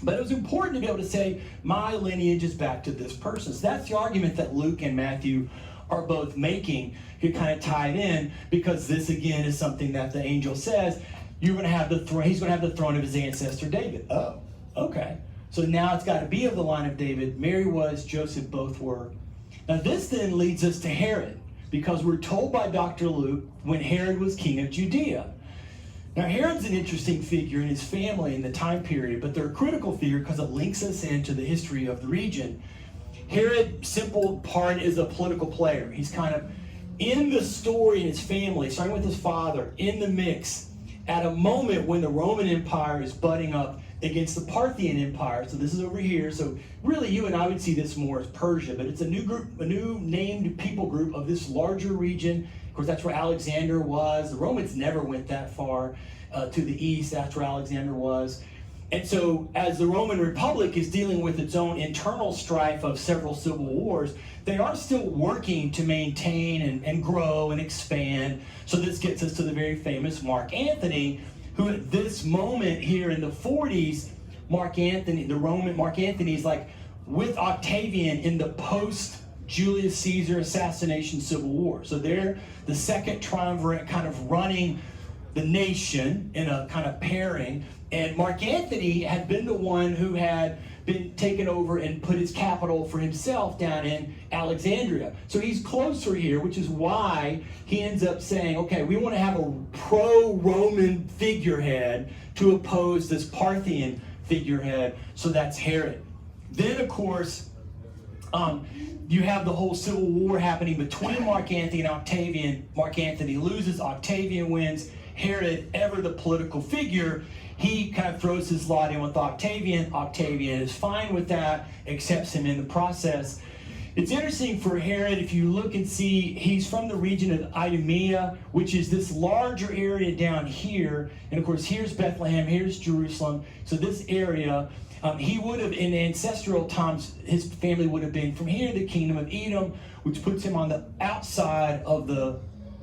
But it was important to be able to say, my lineage is back to this person. So that's the argument that Luke and Matthew are both making. You kind of tie it in, because this again is something that the angel says, you're going to have the throne. He's going to have the throne of his ancestor David. Oh, okay. So now it's got to be of the line of David. Mary was, Joseph both were. Now this then leads us to Herod, because we're told by Dr. Luke when Herod was king of Judea. Now Herod's an interesting figure in his family in the time period, but they're a critical figure because it links us into the history of the region. Herod, simple part, is a political player. He's kind of in the story in his family, starting with his father, in the mix, at a moment when the Roman Empire is butting up against the Parthian Empire. So this is over here. So really you and I would see this more as Persia, but it's a new group, a new named people group of this larger region. Of course, that's where Alexander was. The Romans never went that far to the east. That's where Alexander was. And so as the Roman Republic is dealing with its own internal strife of several civil wars, they are still working to maintain and grow and expand. So this gets us to the very famous Mark Antony, who at this moment here in the 40s, the Roman Mark Antony is like with Octavian in the post-Julius Caesar assassination civil war. So they're the second triumvirate kind of running the nation in a kind of pairing. And Mark Antony had been the one who had been taken over and put his capital for himself down in Alexandria. So he's closer here, which is why he ends up saying, okay, we want to have a pro-Roman figurehead to oppose this Parthian figurehead. So that's Herod. Then, of course, you have the whole civil war happening between Mark Antony and Octavian. Mark Antony loses, Octavian wins. Herod, ever the political figure, he kind of throws his lot in with Octavian. Octavian is fine with that, accepts him in the process. It's interesting for Herod, if you look and see, he's from the region of Idumea, which is this larger area down here. And of course, here's Bethlehem, here's Jerusalem. So this area, he would have, in ancestral times, his family would have been from here, the kingdom of Edom, which puts him on the outside of the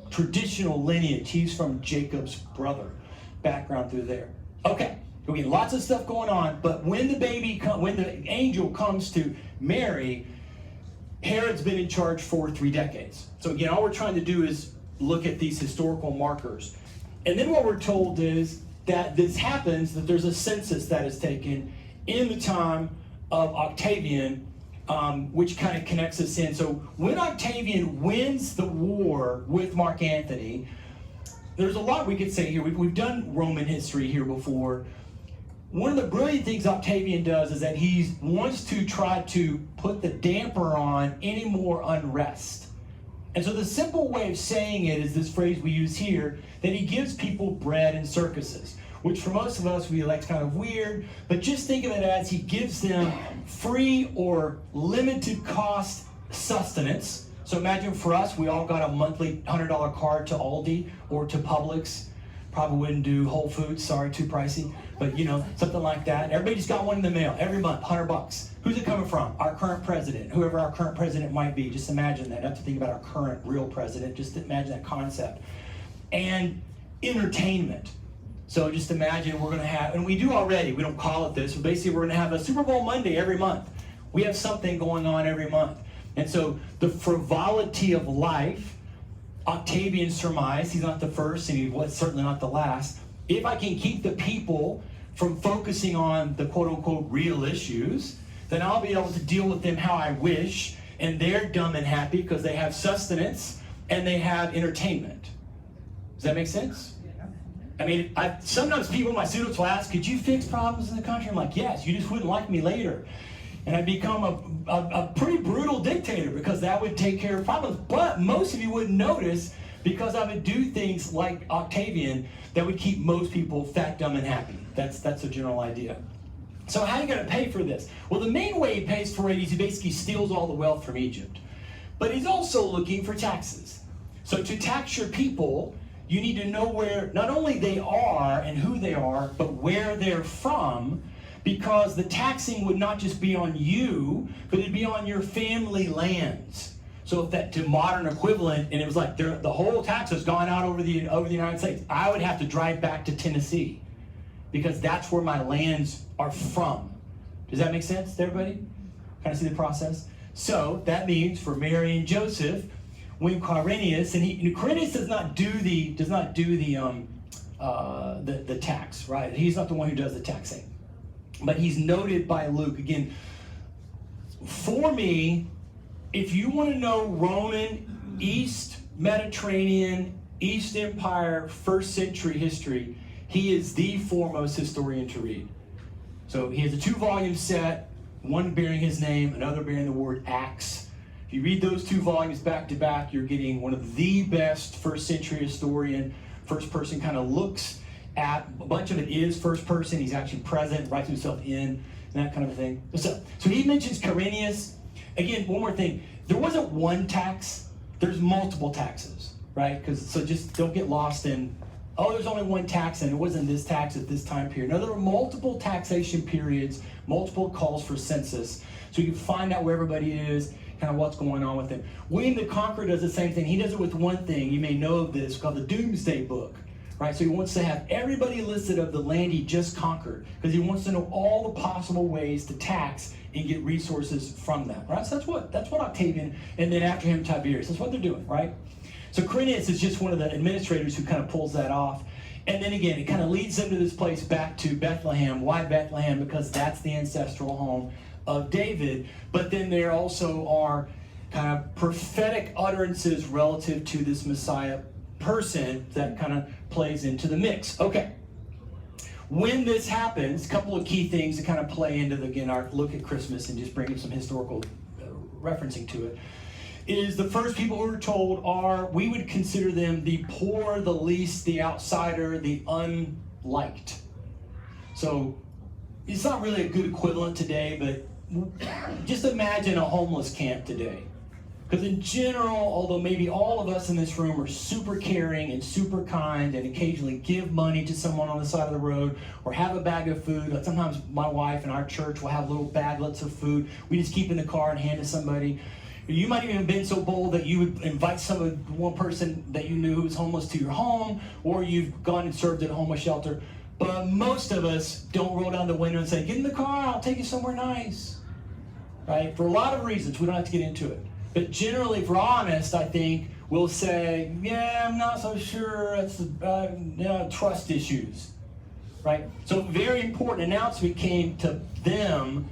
traditional lineage. He's from Jacob's brother, background through there. Okay, we get lots of stuff going on, but when the angel comes to Mary, Herod's been in charge for 3 decades. So again, all we're trying to do is look at these historical markers. And then what we're told is that this happens, that there's a census that is taken in the time of Octavian, which kind of connects us in. So when Octavian wins the war with Mark Antony, there's a lot we could say here. We've done Roman history here before. One of the brilliant things Octavian does is that he wants to try to put the damper on any more unrest. And so the simple way of saying it is this phrase we use here, that he gives people bread and circuses, which for most of us, we like kind of weird, but just think of it as he gives them free or limited cost sustenance. So imagine for us, we all got a monthly $100 card to Aldi or to Publix. Probably wouldn't do Whole Foods, sorry, too pricey. But you know, something like that. Everybody just got one in the mail every month, $100. Who's it coming from? Our current president, whoever our current president might be. Just imagine that. Not to think about our current real president, just imagine that concept. And entertainment. So just imagine we're going to have, and we do already, we don't call it this, but basically we're going to have a Super Bowl Monday every month. We have something going on every month. And so the frivolity of life, Octavian surmised, he's not the first and he was certainly not the last. If I can keep the people from focusing on the quote-unquote real issues, then I'll be able to deal with them how I wish, and they're dumb and happy because they have sustenance and they have entertainment. Does that make sense? I mean, sometimes people, my students will ask, could you fix problems in the country? I'm like, yes, you just wouldn't like me later. And I'd become a pretty brutal dictator because that would take care of problems. But most of you wouldn't notice because I would do things like Octavian that would keep most people fat, dumb, and happy. That's a general idea. So how are you going to pay for this? Well, the main way he pays for it is he basically steals all the wealth from Egypt. But he's also looking for taxes. So to tax your people, you need to know where not only they are and who they are, but where they're from, because the taxing would not just be on you, but it'd be on your family lands. So if that to modern equivalent, and it was like the whole tax has gone out over the United States, I would have to drive back to Tennessee because that's where my lands are from. Does that make sense to everybody? Kind of see the process? So that means for Mary and Joseph, when Quirinius, and Quirinius does not do the tax, right? He's not the one who does the taxing. But he's noted by Luke. Again, for me, if you want to know Roman, East Mediterranean, East Empire, first century history, he is the foremost historian to read. So he has a 2-volume set, one bearing his name, another bearing the word Acts. If you read those 2 volumes back to back, you're getting one of the best first century historian. First person kind of looks at, a bunch of it is first person, he's actually present, writes himself in, and that kind of thing. So he mentions Quirinius. Again, one more thing, there wasn't one tax, there's multiple taxes, right? So just don't get lost in Oh, there's only one tax, and it wasn't this tax at this time period. No, there were multiple taxation periods, multiple calls for census, so you can find out where everybody is, kind of what's going on with them. William the Conqueror does the same thing. He does it with one thing. You may know of this, called the Doomsday Book. Right, so he wants to have everybody listed of the land he just conquered, because he wants to know all the possible ways to tax and get resources from that. Right, so that's what Octavian, and then after him Tiberius, that's what they're doing, right? So Quirinius is just one of the administrators who kind of pulls that off. And then again, it kind of leads them to this place back to Bethlehem. Why Bethlehem? Because that's the ancestral home of David. But then there also are kind of prophetic utterances relative to this Messiah person that kind of plays into the mix. Okay. When this happens, a couple of key things to kind of play into, again, our look at Christmas and just bringing some historical referencing to it, is the first people who are told are, we would consider them the poor, the least, the outsider, the unliked. So it's not really a good equivalent today, but just imagine a homeless camp today. Because in general, although maybe all of us in this room are super caring and super kind and occasionally give money to someone on the side of the road or have a bag of food, like sometimes my wife and our church will have little baglets of food we just keep in the car and hand to somebody. You might even have been so bold that you would invite one person that you knew who was homeless to your home, or you've gone and served at a homeless shelter. But most of us don't roll down the window and say, get in the car, I'll take you somewhere nice. Right? For a lot of reasons, we don't have to get into it. But generally, if we're honest, I think we'll say, yeah, I'm not so sure. It's trust issues, right? So very important announcement came to them.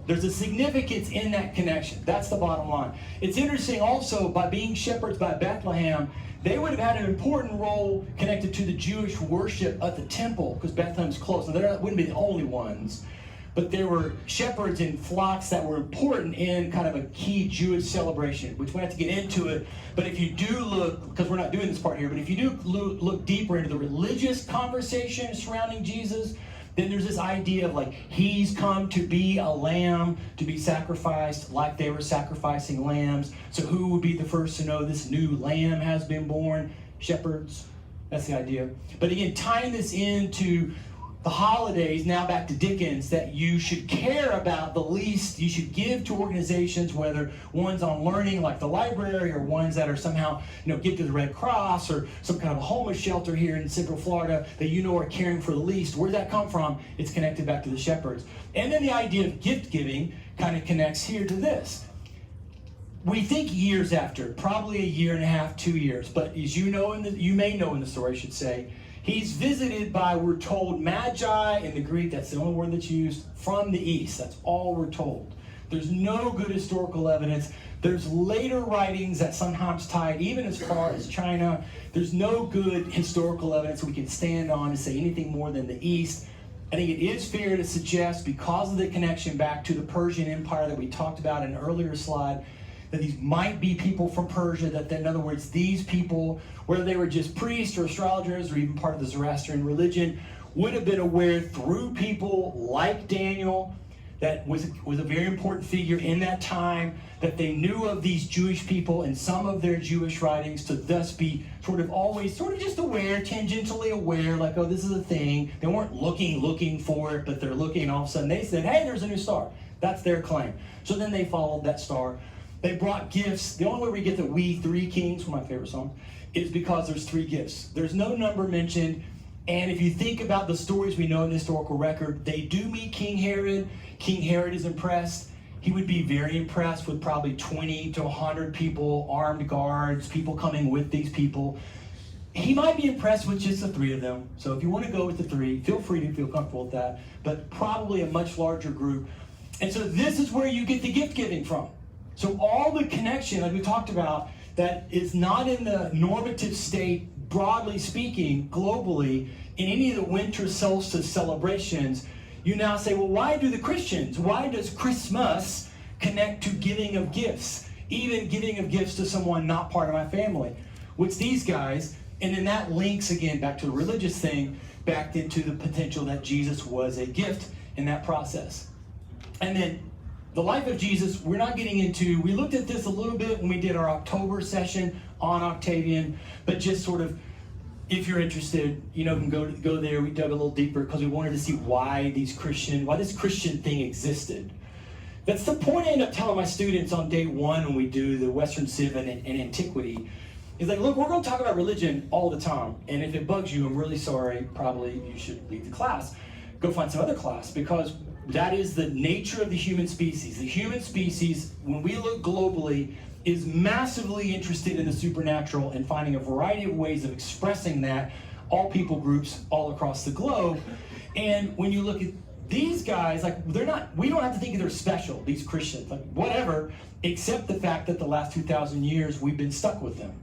There's a significance in that connection. That's the bottom line. It's interesting also, by being shepherds by Bethlehem, they would have had an important role connected to the Jewish worship at the temple, because Bethlehem's close. Now, they wouldn't be the only ones. But there were shepherds and flocks that were important in kind of a key Jewish celebration, which we have to get into it. But if you do look, because we're not doing this part here, but if you do look deeper into the religious conversation surrounding Jesus, then there's this idea of like, he's come to be a lamb to be sacrificed like they were sacrificing lambs. So who would be the first to know this new lamb has been born? Shepherds. That's the idea. But again, tying this into the holidays, now back to Dickens, that you should care about the least, you should give to organizations, whether ones on learning like the library or ones that are somehow, give to the Red Cross or some kind of a homeless shelter here in Central Florida that are caring for the least. Where did that come from? It's connected back to the shepherds. And then the idea of gift giving kind of connects here to this. We think years after, probably a year and a half, 2 years, but as you may know in the story, I should say, he's visited by, we're told, magi in the Greek, that's the only word that's used, from the east. That's all we're told. There's no good historical evidence. There's later writings that sometimes tie it even as far as China. There's no good historical evidence we can stand on to say anything more than the east. I think it is fair to suggest, because of the connection back to the Persian Empire that we talked about in an earlier slide, that these might be people from Persia, that in other words, these people, whether they were just priests or astrologers or even part of the Zoroastrian religion, would have been aware through people like Daniel, that was a very important figure in that time, that they knew of these Jewish people and some of their Jewish writings, to thus be always just aware, tangentially aware, like, oh, this is a thing. They weren't looking for it, but they're looking, and all of a sudden they said, hey, there's a new star. That's their claim. So then they followed that star. They brought gifts. The only way we get the We Three Kings, one of my favorite songs, is because there's 3 gifts. There's no number mentioned. And if you think about the stories we know in the historical record, they do meet King Herod. King Herod is impressed. He would be very impressed with probably 20 to 100 people, armed guards, people coming with these people. He might be impressed with just the 3 of them. So if you want to go with the 3, feel free to feel comfortable with that. But probably a much larger group. And so this is where you get the gift giving from. So all the connection, like we talked about, that is not in the normative state, broadly speaking, globally, in any of the winter solstice celebrations, you now say, well, why does Christmas connect to giving of gifts? Even giving of gifts to someone not part of my family. What's these guys? And then that links again back to the religious thing, back into the potential that Jesus was a gift in that process. And then the life of Jesus, we're not getting into, we looked at this a little bit when we did our October session on Octavian, but just if you're interested, can go there. We dug a little deeper because we wanted to see why this Christian thing existed. That's the point I end up telling my students on day one when we do the Western Civ and Antiquity. It's like, look, we're going to talk about religion all the time, and if it bugs you, I'm really sorry. Probably you should leave the class. Go find some other class, because that is the nature of the human species. The human species, when we look globally, is massively interested in the supernatural and finding a variety of ways of expressing that, all people groups all across the globe. And when you look at these guys, like, we don't have to think they're special, these Christians, like whatever, except the fact that the last 2,000 years we've been stuck with them.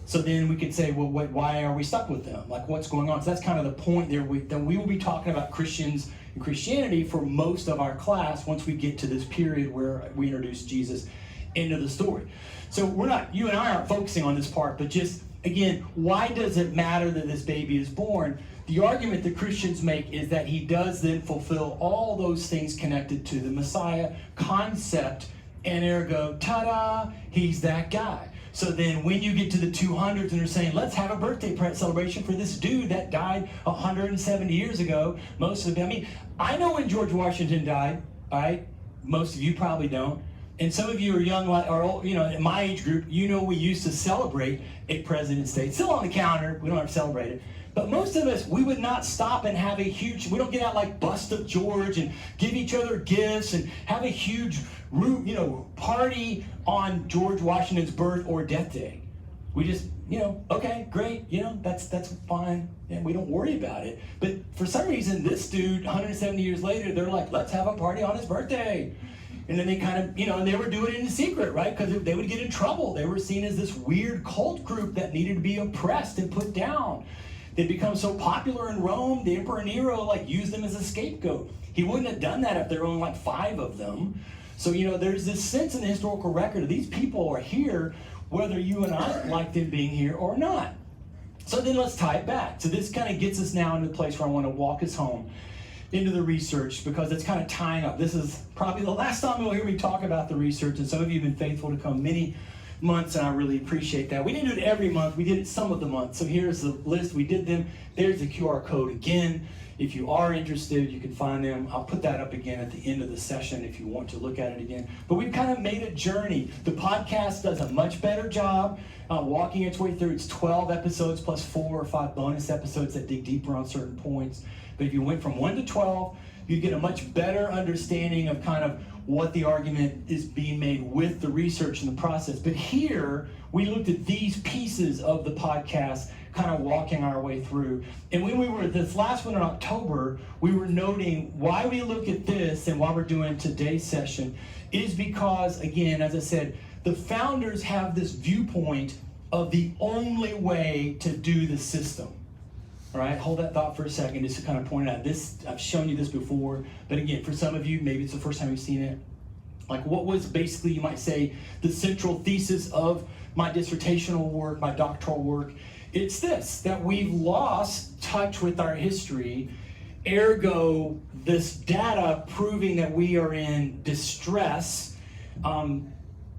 So then we could say, well, why are we stuck with them? Like, what's going on? So that's kind of the point there. Then we will be talking about Christians and Christianity for most of our class once we get to this period where we introduce Jesus into the story. So you and I aren't focusing on this part, but just, again, why does it matter that this baby is born? The argument that Christians make is that he does then fulfill all those things connected to the Messiah concept, and ergo, ta-da, he's that guy. So then when you get to the 200s and they're saying, let's have a birthday celebration for this dude that died 170 years ago, most of them, I know when George Washington died, all right? Most of you probably don't. And some of you are young, or old, in my age group, we used to celebrate a President's Day. It's still on the calendar, we don't have to celebrate it. But most of us, we would not stop and have we don't get out like Bust of George and give each other gifts and have a huge, party on George Washington's birth or death day. We just, okay, great, that's fine. And we don't worry about it. But for some reason, this dude, 170 years later, they're like, let's have a party on his birthday. And then they kind of, and they were doing it in secret, right? Because they would get in trouble. They were seen as this weird cult group that needed to be oppressed and put down. They'd become so popular in Rome, the Emperor Nero used them as a scapegoat. He wouldn't have done that if there were only 5 of them. So, there's this sense in the historical record of these people are here, whether you and I like them being here or not. So then let's tie it back. So this kind of gets us now into the place where I want to walk us home into the research, because it's kind of tying up. This is probably the last time you'll hear me talk about the research, and some of you have been faithful to come many months, and I really appreciate that. We didn't do it every month. We did it some of the months. So here's the list. We did them. There's the QR code again. If you are interested, you can find them. I'll put that up again at the end of the session if you want to look at it again. But we've kind of made a journey. The podcast does a much better job walking its way through. It's 12 episodes plus 4 or 5 bonus episodes that dig deeper on certain points. But if you went from 1 to 12, you'd get a much better understanding of kind of what the argument is being made with the research and the process. But here, we looked at these pieces of the podcast, kind of walking our way through. And when we were this last one in October, we were noting why we look at this and why we're doing today's session is because, again, as I said, the founders have this viewpoint of the only way to do the system. All right, hold that thought for a second just to kind of point out this. I've shown you this before, but again, for some of you, maybe it's the first time you've seen it. Like, what was basically, you might say, the central thesis of my dissertational work, my doctoral work? It's this, that we've lost touch with our history, ergo, this data proving that we are in distress,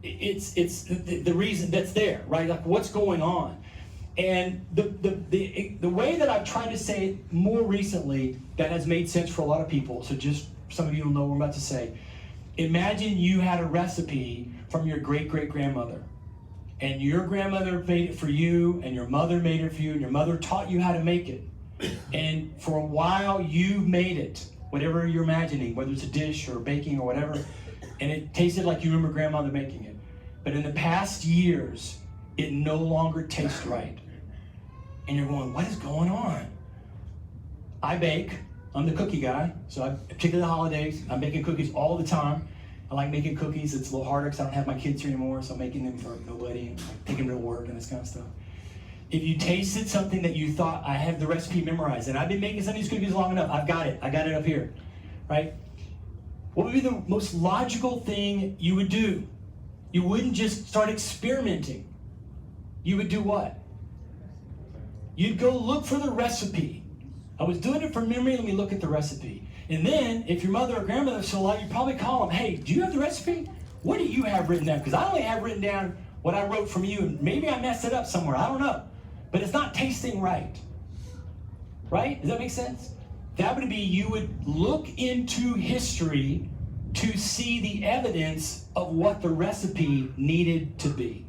it's the reason that's there, right? Like, what's going on? And the way that I've tried to say it more recently that has made sense for a lot of people, so just some of you will know what I'm about to say. Imagine you had a recipe from your great-great-grandmother, and your grandmother made it for you, and your mother made it for you, and your mother taught you how to make it. And for a while, you made it, whatever you're imagining, whether it's a dish or baking or whatever, and it tasted like you remember grandmother making it. But in the past years, it no longer tastes right. And you're going, what is going on? I bake. I'm the cookie guy. So particularly the holidays, I'm making cookies all the time. I like making cookies. It's a little harder because I don't have my kids here anymore, so I'm making them for nobody and taking them to work and this kind of stuff. If you tasted something that you thought, I have the recipe memorized, and I've been making some of these cookies long enough, I've got it. I got it up here, right? What would be the most logical thing you would do? You wouldn't just start experimenting. You would do what? You'd go look for the recipe. I was doing it from memory, let me look at the recipe. And then, if your mother or grandmother still alive, you'd probably call them, hey, do you have the recipe? What do you have written down? Because I only have written down what I wrote from you, and maybe I messed it up somewhere, I don't know. but it's not tasting right. Right? Does that make sense? That would be you would look into history to see the evidence of what the recipe needed to be.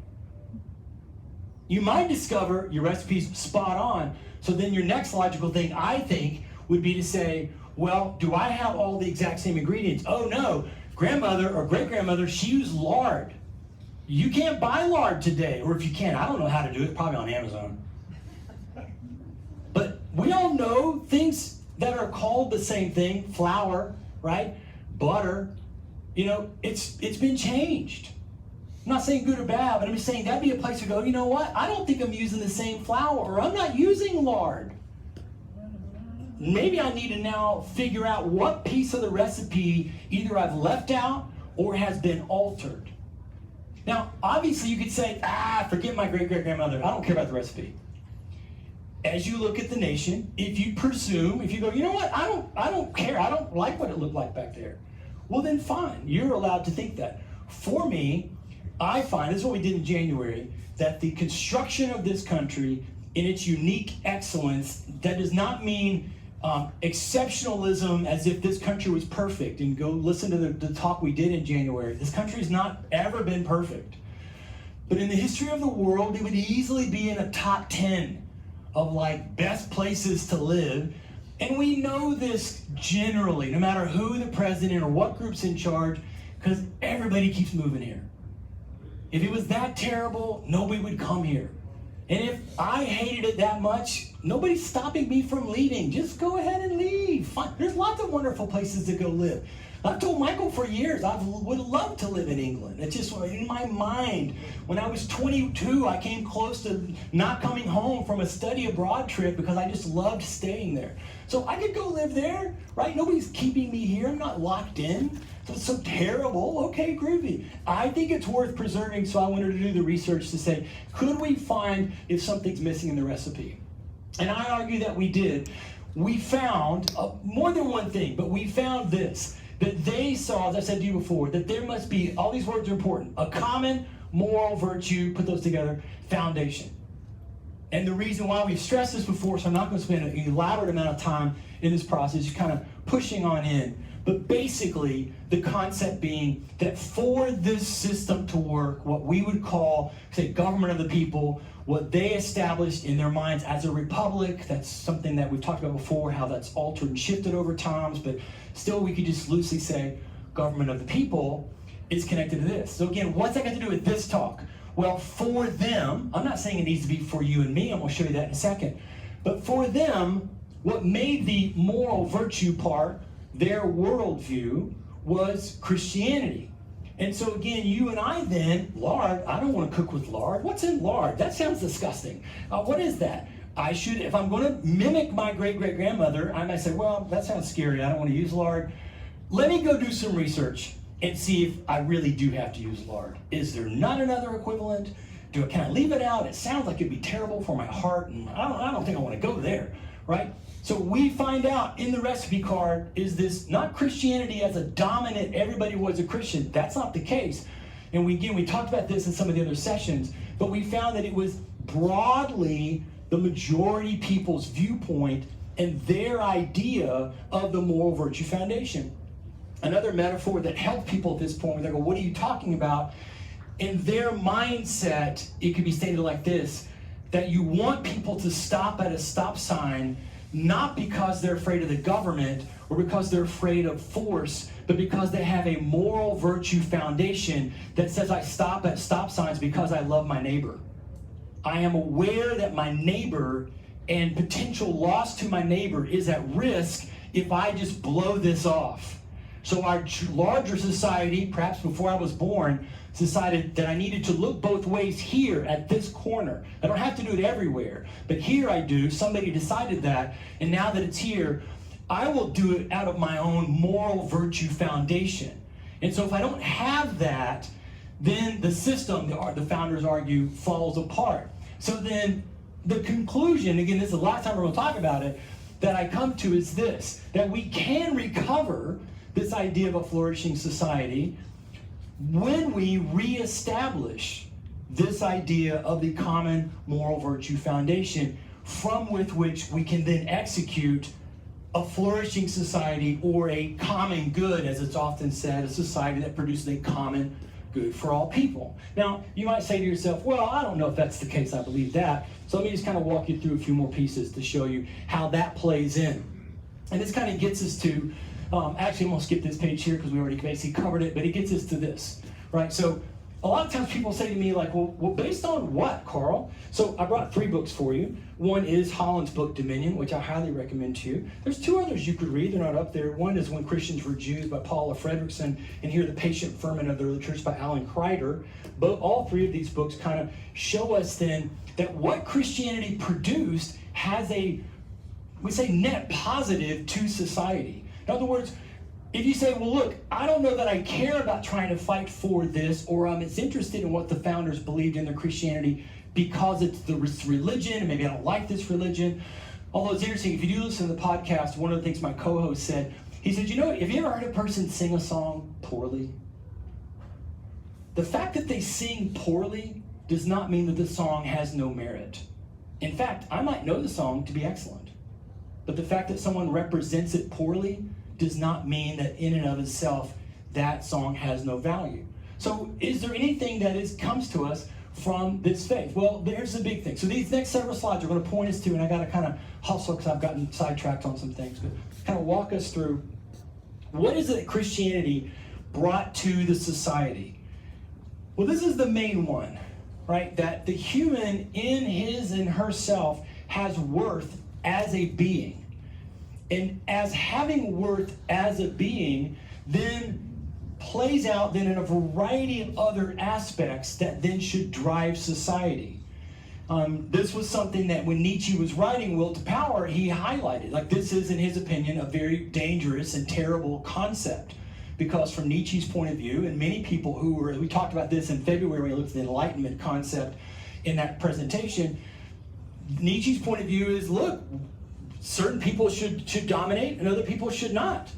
You might discover your recipe's spot on, so then your next logical thing, I think, would be to say, well, do I have all the exact same ingredients? Oh no, grandmother or great-grandmother, she used lard. You can't buy lard today, or if you can, I don't know how to do it, probably on Amazon. But we all know things that are called the same thing, flour, right? Butter, it's been changed. I'm not saying good or bad, but I'm just saying that'd be a place to go, you know what? I don't think I'm using the same flour, or I'm not using lard. Maybe I need to now figure out what piece of the recipe either I've left out or has been altered. Now, obviously you could say, forget my great-great-grandmother. I don't care about the recipe. As you look at the nation, if you go, you know what, I don't care. I don't like what it looked like back there. Well, then fine. You're allowed to think that. For me, I find, this is what we did in January, that the construction of this country in its unique excellence, that does not mean exceptionalism as if this country was perfect. And go listen to the talk we did in January. This country's not ever been perfect. But in the history of the world, it would easily be in a top 10 of best places to live. And we know this generally, no matter who the president or what group's in charge, because everybody keeps moving here. If it was that terrible, nobody would come here. And if I hated it that much, nobody's stopping me from leaving. Just go ahead and leave. Fine. There's lots of wonderful places to go live. I've told Michael for years I would love to live in England. It's just in my mind. When I was 22, I came close to not coming home from a study abroad trip because I just loved staying there. So I could go live there, right? Nobody's keeping me here. I'm not locked in. So it's so terrible. Okay, groovy. I think it's worth preserving, so I wanted to do the research to say, could we find if something's missing in the recipe? And I argue that we did. We found more than one thing, but we found this. That they saw, as I said to you before, that there must be, all these words are important, a common moral virtue, put those together, foundation. And the reason why we've stressed this before, so I'm not going to spend an elaborate amount of time in this process, just kind of pushing on in. But basically, the concept being that for this system to work, what we would call, say, government of the people, what they established in their minds as a republic, that's something that we've talked about before, how that's altered and shifted over times, but still we could just loosely say government of the people is connected to this. So again, what's that got to do with this talk? Well, for them, I'm not saying it needs to be for you and me, I'm going to show you that in a second, but for them, what made the moral virtue part their worldview was Christianity. And so again, you and I then, lard, I don't want to cook with lard. What's in lard? That sounds disgusting. What is that? I should, if I'm going to mimic my great-great-grandmother, I might say, well, that sounds scary. I don't want to use lard. Let me go do some research and see if I really do have to use lard. Is there not another equivalent? Can I leave it out? It sounds like it'd be terrible for my heart, and I don't think I want to go there, right? So we find out in the recipe card is this not Christianity as a dominant, everybody was a Christian. That's not the case. And we talked about this in some of the other sessions, but we found that it was broadly the majority people's viewpoint and their idea of the moral virtue foundation. Another metaphor that helped people at this point, where they go, what are you talking about? In their mindset, it could be stated like this, that you want people to stop at a stop sign not because they're afraid of the government or because they're afraid of force, but because they have a moral virtue foundation that says I stop at stop signs because I love my neighbor. I am aware that my neighbor and potential loss to my neighbor is at risk if I just blow this off. So our larger society, perhaps before I was born, decided that I needed to look both ways here at this corner. I don't have to do it everywhere, but here I do. Somebody decided that, and now that it's here, I will do it out of my own moral virtue foundation. And so if I don't have that, then the system, the founders argue, falls apart. So then the conclusion, again, this is the last time we're going to talk about it, that I come to is this, that we can recover this idea of a flourishing society when we reestablish this idea of the common moral virtue foundation from with which we can then execute a flourishing society, or a common good, as it's often said, a society that produces a common good for all people. Now, you might say to yourself, well, I don't know if that's the case, I believe that. So let me just kind of walk you through a few more pieces to show you how that plays in. And this kind of gets us to, actually I'm going to skip this page here because we already basically covered it, but it gets us to this, right? So a lot of times people say to me like, well, based on what, Carl? So I brought 3 books for you. One is Holland's book, Dominion, which I highly recommend to you. There's 2 others you could read. They're not up there. One is When Christians Were Jews by Paula Fredrickson, and here The Patient Ferment of the Early Church by Alan Kreider. All 3 of these books kind of show us then that what Christianity produced has a, we say, net positive to society. In other words, if you say, well, look, I don't know that I care about trying to fight for this, or I'm as interested in what the founders believed in their Christianity because it's the religion, and maybe I don't like this religion. Although it's interesting, if you do listen to the podcast, one of the things my co-host said, he said, you know, have you ever heard a person sing a song poorly? The fact that they sing poorly does not mean that the song has no merit. In fact, I might know the song to be excellent, but the fact that someone represents it poorly does not mean that in and of itself that song has no value. So is there anything that comes to us from this faith? Well, there's the big thing. So these next several slides are going to point us to, and I got to kind of hustle because I've gotten sidetracked on some things, but kind of walk us through what is it that Christianity brought to the society. Well, this is the main one, right? That the human in his and herself has worth as a being. And as having worth as a being, then plays out then in a variety of other aspects that then should drive society. This was something that when Nietzsche was writing Will to Power, he highlighted. Like, this is, in his opinion, a very dangerous and terrible concept. Because from Nietzsche's point of view, and many people who were, we talked about this in February when we looked at the Enlightenment concept in that presentation, Nietzsche's point of view is, look, certain people should dominate and other people should not.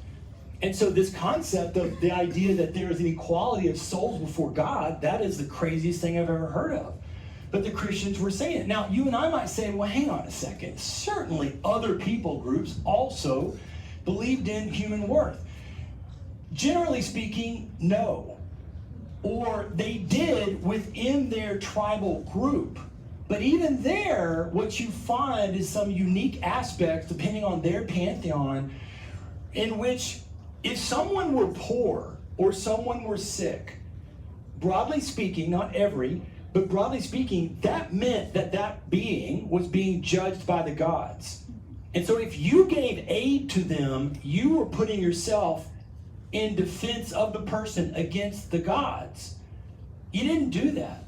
And so this concept of the idea that there is an equality of souls before God, that is the craziest thing I've ever heard of. But the Christians were saying it. Now, you and I might say, well, hang on a second. Certainly other people groups also believed in human worth. Generally speaking, no. Or they did within their tribal group. But even there, what you find is some unique aspects, depending on their pantheon, in which if someone were poor or someone were sick, broadly speaking, not every, but broadly speaking, that meant that that being was being judged by the gods. And so if you gave aid to them, you were putting yourself in defense of the person against the gods. You didn't do that.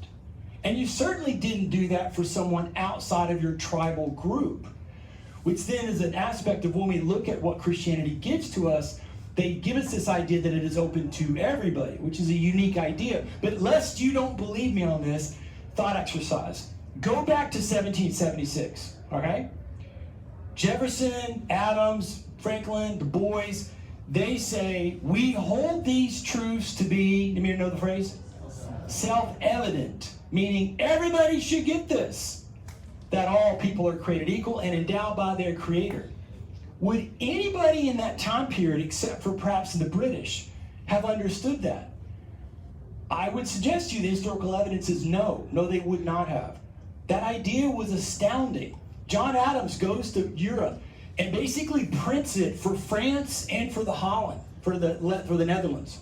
And you certainly didn't do that for someone outside of your tribal group, which then is an aspect of when we look at what Christianity gives to us, they give us this idea that it is open to everybody, which is a unique idea. But lest you don't believe me on this, thought exercise. Go back to 1776, okay? Jefferson, Adams, Franklin, Du Bois, they say, we hold these truths to be, you may know the phrase? Self-evident. Meaning everybody should get this, that all people are created equal and endowed by their Creator. Would anybody in that time period, except for perhaps the British, have understood that? I would suggest to you the historical evidence is no. No, they would not have. That idea was astounding. John Adams goes to Europe and basically prints it for France and for the Holland, for the Netherlands.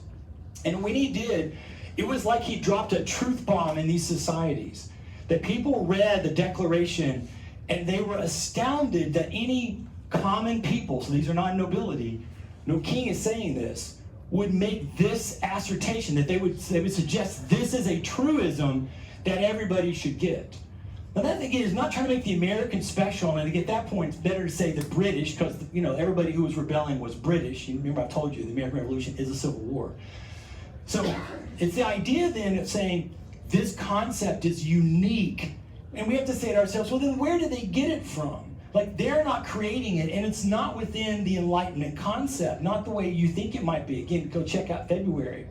And when he did, it was like he dropped a truth bomb in these societies. That people read the Declaration and they were astounded that any common people, so these are not nobility, no king is saying this, would make this assertion, that they would suggest this is a truism that everybody should get. Now that, again, is not trying to make the Americans special, and at that point it's better to say the British, because everybody who was rebelling was British. You remember I told you the American Revolution is a civil war. So it's the idea then of saying this concept is unique, and we have to say to ourselves, well then where did they get it from? Like, they're not creating it, and it's not within the Enlightenment concept, not the way you think it might be. Again, go check out February.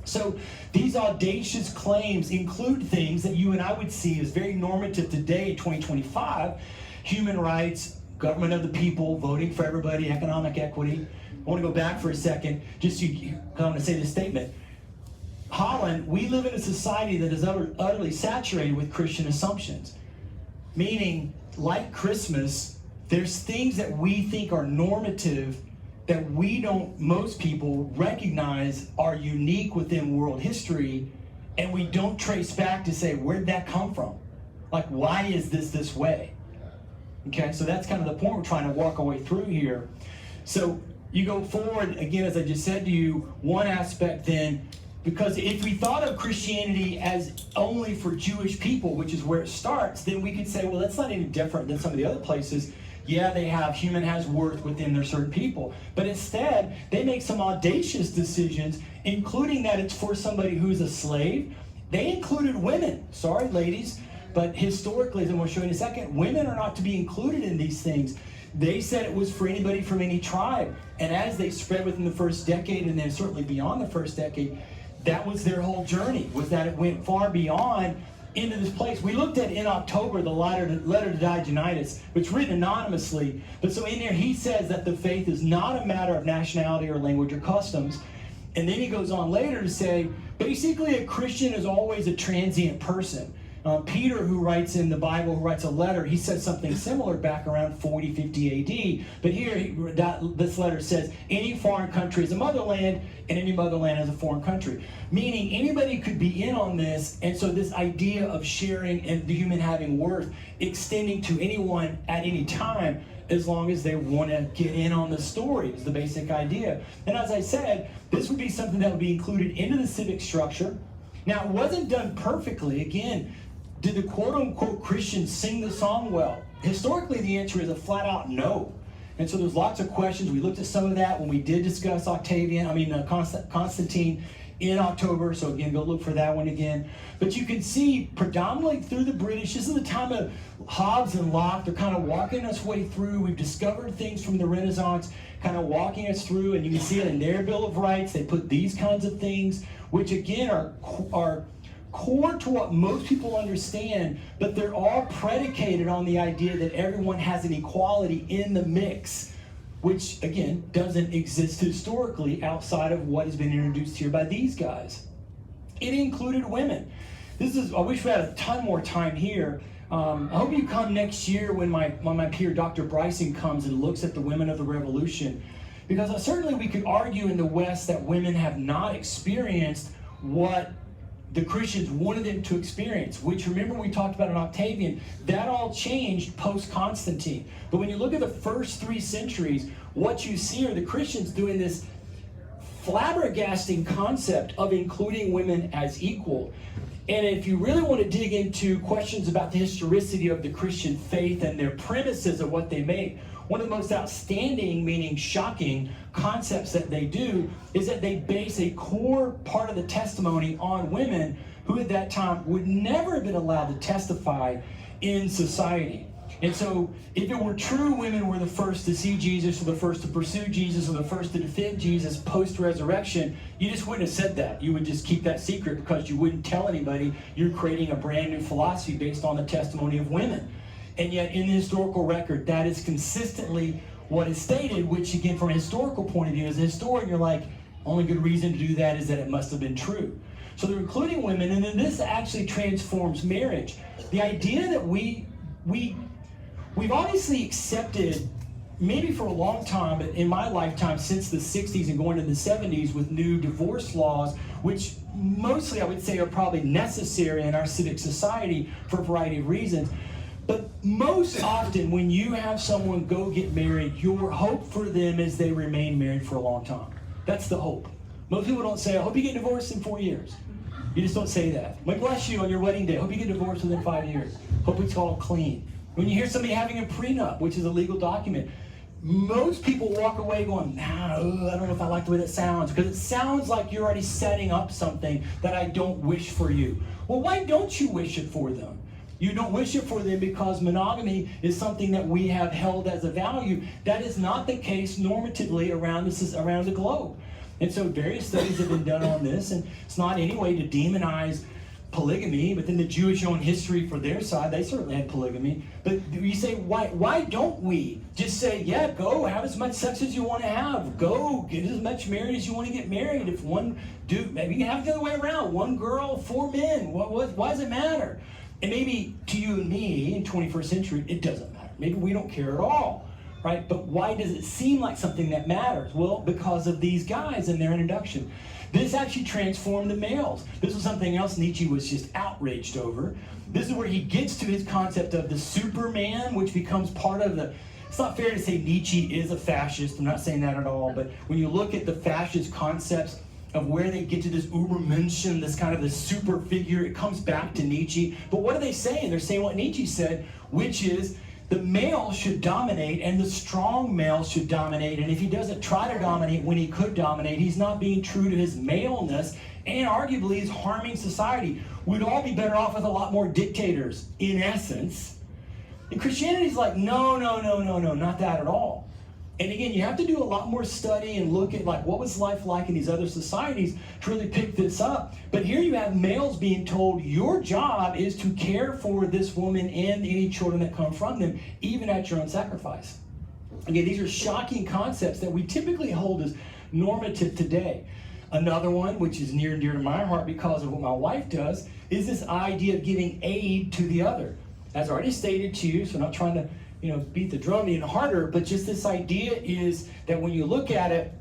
So these audacious claims include things that you and I would see as very normative today in 2025. Human rights, government of the people, voting for everybody, economic equity. I want to go back for a second, just so I'm going to say this statement. Holland, we live in a society that is utterly saturated with Christian assumptions. Meaning, like Christmas, there's things that we think are normative that most people recognize are unique within world history, and we don't trace back to say, where'd that come from? Like, why is this way? Okay, so that's kind of the point we're trying to walk our way through here. So you go forward, again, as I just said to you, one aspect then, because if we thought of Christianity as only for Jewish people, which is where it starts, then we could say, well, that's not any different than some of the other places. Yeah, human has worth within their certain people. But instead, they make some audacious decisions, including that it's for somebody who's a slave. They included women. Sorry, ladies. But historically, as I'm going to show you in a second, women are not to be included in these things. They said it was for anybody from any tribe. And as they spread within the first decade, and then certainly beyond the first decade, that was their whole journey, was that it went far beyond into this place. We looked at in October the letter to Diognetus, which is written anonymously, but so in there he says that the faith is not a matter of nationality or language or customs. And then he goes on later to say, basically a Christian is always a transient person. Peter, who writes in the Bible, who writes a letter, he says something similar back around 40, 50 AD. But here, this letter says, any foreign country is a motherland, and any motherland is a foreign country. Meaning anybody could be in on this, and so this idea of sharing and the human having worth extending to anyone at any time, as long as they want to get in on the story, is the basic idea. And as I said, this would be something that would be included into the civic structure. Now, it wasn't done perfectly. Again, did the quote-unquote Christians sing the song well? Historically, the answer is a flat-out no. And so there's lots of questions. We looked at some of that when we did discuss Constantine in October. So again, go look for that one again. But you can see predominantly through the British, this is the time of Hobbes and Locke. They're kind of walking us way through. We've discovered things from the Renaissance, kind of walking us through. And you can see it in their Bill of Rights. They put these kinds of things, which again are core to what most people understand, but they're all predicated on the idea that everyone has an equality in the mix, which again doesn't exist historically outside of what has been introduced here by these guys. It included women. I wish we had a ton more time here. I hope you come next year when my peer Dr. Bryson comes and looks at the women of the revolution, because certainly we could argue in the West that women have not experienced what the Christians wanted them to experience, which, remember we talked about in Octavian, that all changed post-Constantine. But when you look at the first 3 centuries, what you see are the Christians doing this flabbergasting concept of including women as equal. And if you really want to dig into questions about the historicity of the Christian faith and their premises of what they make, one of the most outstanding, meaning shocking, concepts that they do is that they base a core part of the testimony on women who at that time would never have been allowed to testify in society. And so if it were true women were the first to see Jesus, or the first to pursue Jesus, or the first to defend Jesus post-resurrection, you just wouldn't have said that. You would just keep that secret because you wouldn't tell anybody you're creating a brand new philosophy based on the testimony of women. And yet in the historical record, that is consistently what is stated, which again, from a historical point of view, as a historian, you're like, only good reason to do that is that it must have been true. So they're including women, and then this actually transforms marriage. The idea that we've obviously accepted, maybe for a long time, but in my lifetime, since the 60s and going to the 70s with new divorce laws, which mostly I would say are probably necessary in our civic society for a variety of reasons. But most often when you have someone go get married, your hope for them is they remain married for a long time. That's the hope. Most people don't say, I hope you get divorced in 4 years. You just don't say that. May bless you on your wedding day. Hope you get divorced within 5 years. Hope it's all clean. When you hear somebody having a prenup, which is a legal document, most people walk away going, I don't know if I like the way that sounds, because it sounds like you're already setting up something that I don't wish for you. Well, why don't you wish it for them? You don't wish it for them because monogamy is something that we have held as a value. That is not the case normatively around the globe. And so various studies have been done on this, and it's not any way to demonize polygamy, but then the Jewish own history for their side, they certainly had polygamy. But you say, why don't we just say, yeah, go have as much sex as you want to have. Go get as much married as you want to get married. If one dude, maybe you can have it the other way around. One girl, 4 men. Why does it matter? And maybe to you and me in 21st century, it doesn't matter. Maybe we don't care at all, right? But why does it seem like something that matters? Well, because of these guys and their introduction. This actually transformed the males. This was something else Nietzsche was just outraged over. This is where he gets to his concept of the Superman, which becomes part of the... It's not fair to say Nietzsche is a fascist. I'm not saying that at all. But when you look at the fascist concepts of where they get to this Übermenschen, this kind of the super figure, it comes back to Nietzsche. But what are they saying? They're saying what Nietzsche said, which is the male should dominate and the strong male should dominate. And if he doesn't try to dominate when he could dominate, he's not being true to his maleness and arguably is harming society. We'd all be better off with a lot more dictators, in essence. And Christianity's like, no, not that at all. And again, you have to do a lot more study and look at like what was life like in these other societies to really pick this up. But here you have males being told your job is to care for this woman and any children that come from them, even at your own sacrifice. Again, these are shocking concepts that we typically hold as normative today. Another one, which is near and dear to my heart because of what my wife does, is this idea of giving aid to the other. As I already stated to you, so I'm not trying to beat the drum even harder, but just this idea is that when you look at it,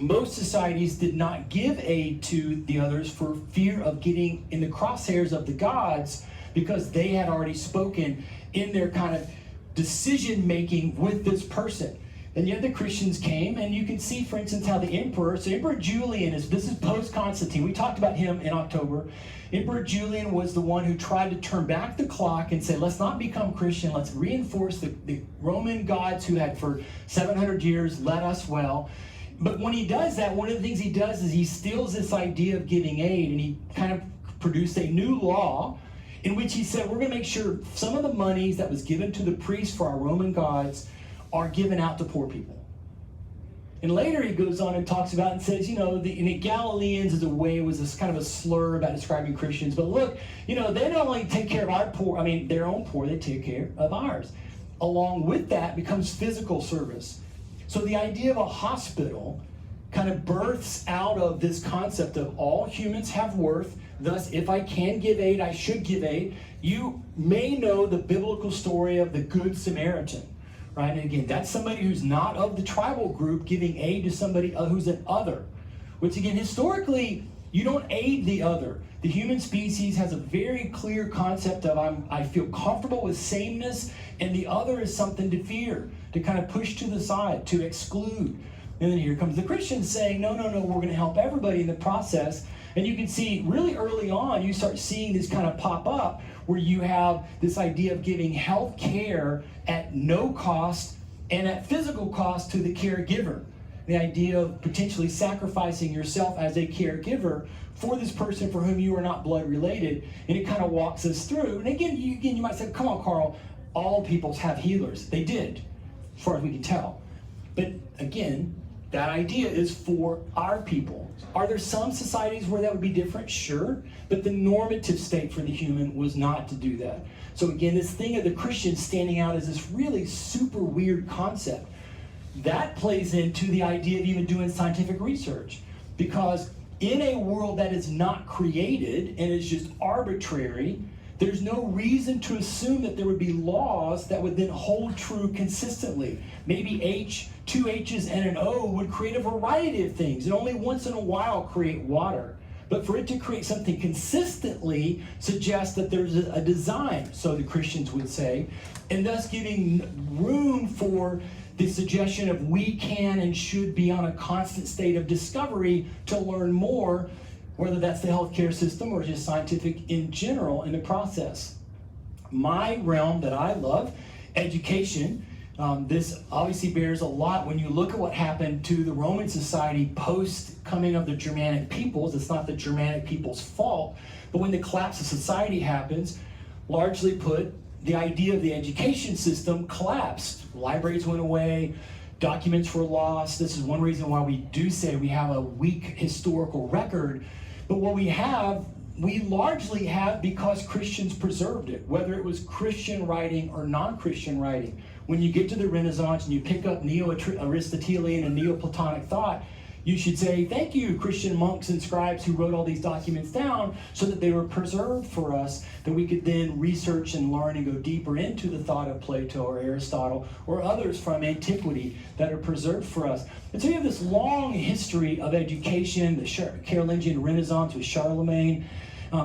most societies did not give aid to the others for fear of getting in the crosshairs of the gods because they had already spoken in their kind of decision making with this person. And yet the Christians came, and you can see, for instance, how the emperor, so Emperor Julian this is post-Constantine. We talked about him in October. Emperor Julian was the one who tried to turn back the clock and say, let's not become Christian, let's reinforce the Roman gods who had for 700 years led us well. But when he does that, one of the things he does is he steals this idea of giving aid, and he kind of produced a new law in which he said, we're going to make sure some of the monies that was given to the priests for our Roman gods are given out to poor people. And later he goes on and talks about and says, the Galileans as a way was this kind of a slur about describing Christians. But look, they not only take care of our poor, their own poor, they take care of ours. Along with that becomes physical service. So the idea of a hospital kind of births out of this concept of all humans have worth. Thus, if I can give aid, I should give aid. You may know the biblical story of the Good Samaritan. Right? And again, that's somebody who's not of the tribal group giving aid to somebody who's an other. Which again, historically, you don't aid the other. The human species has a very clear concept of I feel comfortable with sameness, and the other is something to fear, to kind of push to the side, to exclude. And then here comes the Christians saying, no, we're going to help everybody in the process. And you can see really early on, you start seeing this kind of pop up where you have this idea of giving health care at no cost and at physical cost to the caregiver. The idea of potentially sacrificing yourself as a caregiver for this person for whom you are not blood related. And it kind of walks us through. And again, you might say, come on, Carl, all peoples have healers. They did, as far as we can tell. But again, that idea is for our people. Are there some societies where that would be different? Sure. But the normative state for the human was not to do that. So again, this thing of the Christians standing out as this really super weird concept, that plays into the idea of even doing scientific research. Because in a world that is not created and is just arbitrary, there's no reason to assume that there would be laws that would then hold true consistently. Maybe two H's and an O would create a variety of things, and only once in a while create water. But for it to create something consistently suggests that there's a design, so the Christians would say, and thus giving room for the suggestion of we can and should be on a constant state of discovery to learn more, whether that's the healthcare system or just scientific in general in the process. My realm that I love, education, this obviously bears a lot when you look at what happened to the Roman society post coming of the Germanic peoples. It's not the Germanic people's fault, but when the collapse of society happens, largely put, the idea of the education system collapsed. Libraries went away, Documents were lost. This is one reason why we do say we have a weak historical record. But what we largely have because Christians preserved it, whether it was Christian writing or non-Christian writing. When you get to the Renaissance and you pick up Neo-Aristotelian and Neoplatonic thought, you should say, thank you, Christian monks and scribes who wrote all these documents down so that they were preserved for us, that we could then research and learn and go deeper into the thought of Plato or Aristotle or others from antiquity that are preserved for us. And so you have this long history of education, the Carolingian Renaissance with Charlemagne,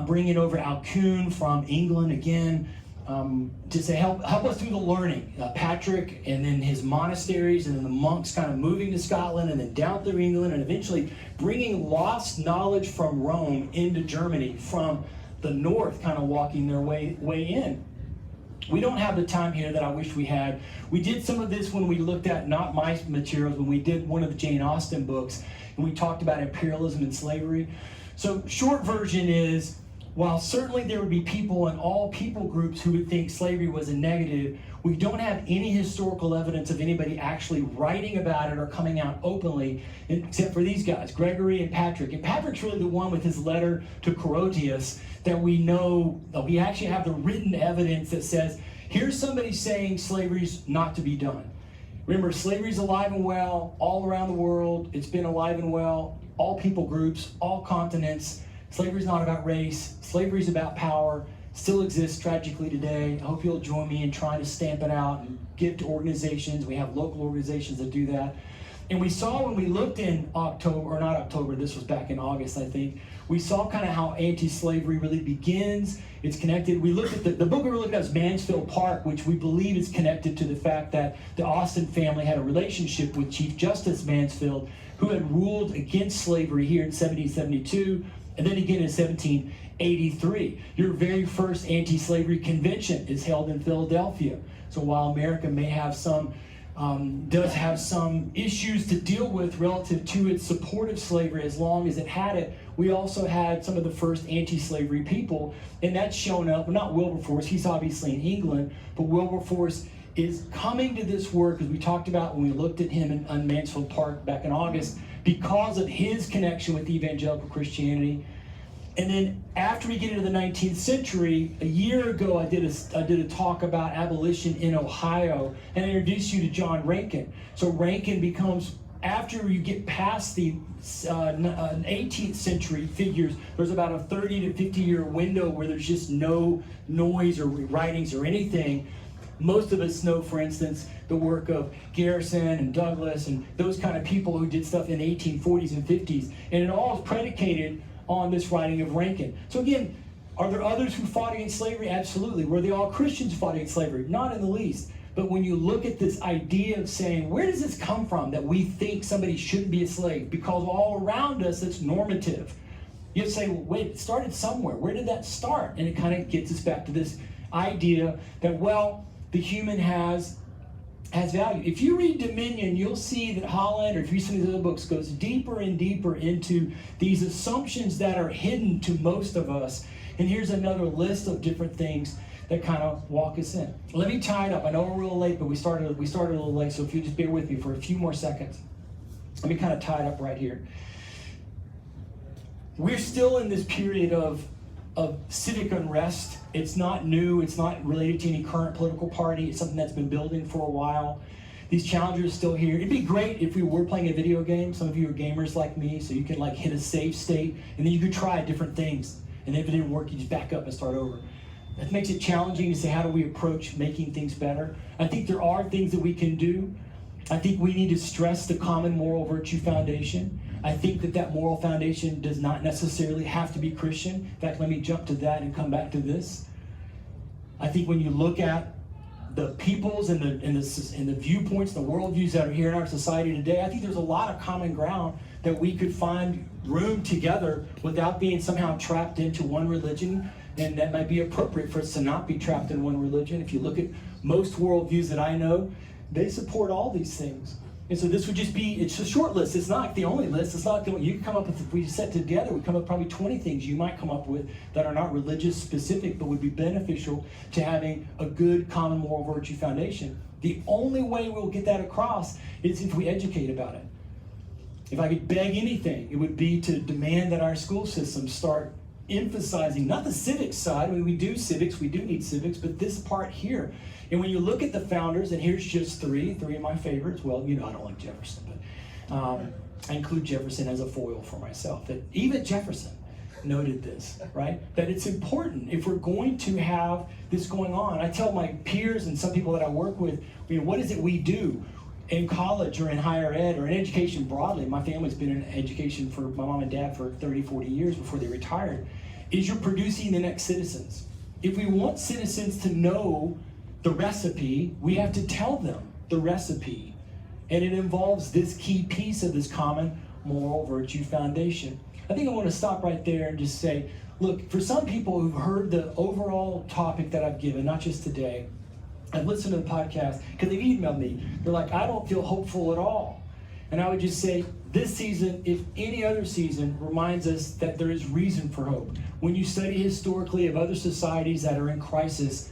bringing over Alcuin from England again, to say help us through the learning. Patrick and then his monasteries and then the monks kind of moving to Scotland and then down through England and eventually bringing lost knowledge from Rome into Germany from the north, kind of walking their way in. We don't have the time here that I wish we had. We did some of this when we looked at, not my materials, when we did one of the Jane Austen books and we talked about imperialism and slavery. So short version is, while certainly there would be people in all people groups who would think slavery was a negative, we don't have any historical evidence of anybody actually writing about it or coming out openly, except for these guys, Gregory and Patrick. And Patrick's really the one with his letter to Corotius that we know, we actually have the written evidence that says, here's somebody saying slavery's not to be done. Remember, slavery's alive and well all around the world. It's been alive and well, all people groups, all continents. Slavery's not about race. Slavery's about power. Still exists tragically today. I hope you'll join me in trying to stamp it out and give to organizations. We have local organizations that do that. And we saw when we looked in October, or not October, this was back in August, I think, we saw kind of how anti-slavery really begins. It's connected. We looked at the book we were looking at is Mansfield Park, which we believe is connected to the fact that the Austen family had a relationship with Chief Justice Mansfield, who had ruled against slavery here in 1772. And then again in 1783, your very first anti-slavery convention is held in Philadelphia. So while America may have does have some issues to deal with relative to its support of slavery as long as it had it, we also had some of the first anti-slavery people, and that's shown up, not Wilberforce, he's obviously in England, but Wilberforce is coming to this work, as we talked about when we looked at him in Mansfield Park back in August, because of his connection with evangelical Christianity. And then after we get into the 19th century, a year ago I did a talk about abolition in Ohio, and I introduced you to John Rankin. So Rankin becomes, after you get past the 18th century figures, there's about a 30 to 50 year window where there's just no noise or writings or anything. Most of us know, for instance, the work of Garrison and Douglas and those kind of people who did stuff in the 1840s and 50s. And it all is predicated on this writing of Rankin. So again, are there others who fought against slavery? Absolutely. Were they all Christians who fought against slavery? Not in the least. But when you look at this idea of saying, where does this come from that we think somebody shouldn't be a slave? Because all around us it's normative. You have to say, well, wait, it started somewhere. Where did that start? And it kind of gets us back to this idea that, well, the human has value. If you read Dominion, you'll see that Holland, or if you read some of these other books, goes deeper and deeper into these assumptions that are hidden to most of us. And here's another list of different things that kind of walk us in. Let me tie it up. I know we're real late, but we started a little late, so if you just bear with me for a few more seconds. Let me kind of tie it up right here. We're still in this period of civic unrest. It's not new. It's not related to any current political party. It's something that's been building for a while. These challenges are still here. It'd be great if we were playing a video game. Some of you are gamers like me, so you can like hit a save state, and then you could try different things. And if it didn't work, you just back up and start over. That makes it challenging to say, how do we approach making things better? I think there are things that we can do. I think we need to stress the common moral virtue foundation. I think that moral foundation does not necessarily have to be Christian. In fact, let me jump to that and come back to this. I think when you look at the peoples and the viewpoints, the worldviews that are here in our society today, I think there's a lot of common ground that we could find room together without being somehow trapped into one religion, and that might be appropriate for us to not be trapped in one religion. If you look at most worldviews that I know, they support all these things. And so this would just be, it's a short list. It's not the only list. It's not the one you can come up with. If we set together, we come up with probably 20 things you might come up with that are not religious specific, but would be beneficial to having a good common moral virtue foundation. The only way we'll get that across is if we educate about it. If I could beg anything, it would be to demand that our school systems start emphasizing, not the civics side, I mean, we do civics, we do need civics, but this part here. And when you look at the founders, and here's just three of my favorites. Well, you know I don't like Jefferson, but I include Jefferson as a foil for myself. That even Jefferson noted this, right? That it's important if we're going to have this going on. I tell my peers and some people that I work with, what is it we do in college or in higher ed or in education broadly? My family's been in education for my mom and dad for 30, 40 years before they retired. Is you're producing the next citizens. If we want citizens to know the recipe, we have to tell them the recipe. And it involves this key piece of this common moral virtue foundation. I think I want to stop right there and just say, look, for some people who've heard the overall topic that I've given, not just today, I've listened to the podcast, because they've emailed me. They're like, I don't feel hopeful at all. And I would just say, this season, if any other season, reminds us that there is reason for hope. When you study historically of other societies that are in crisis,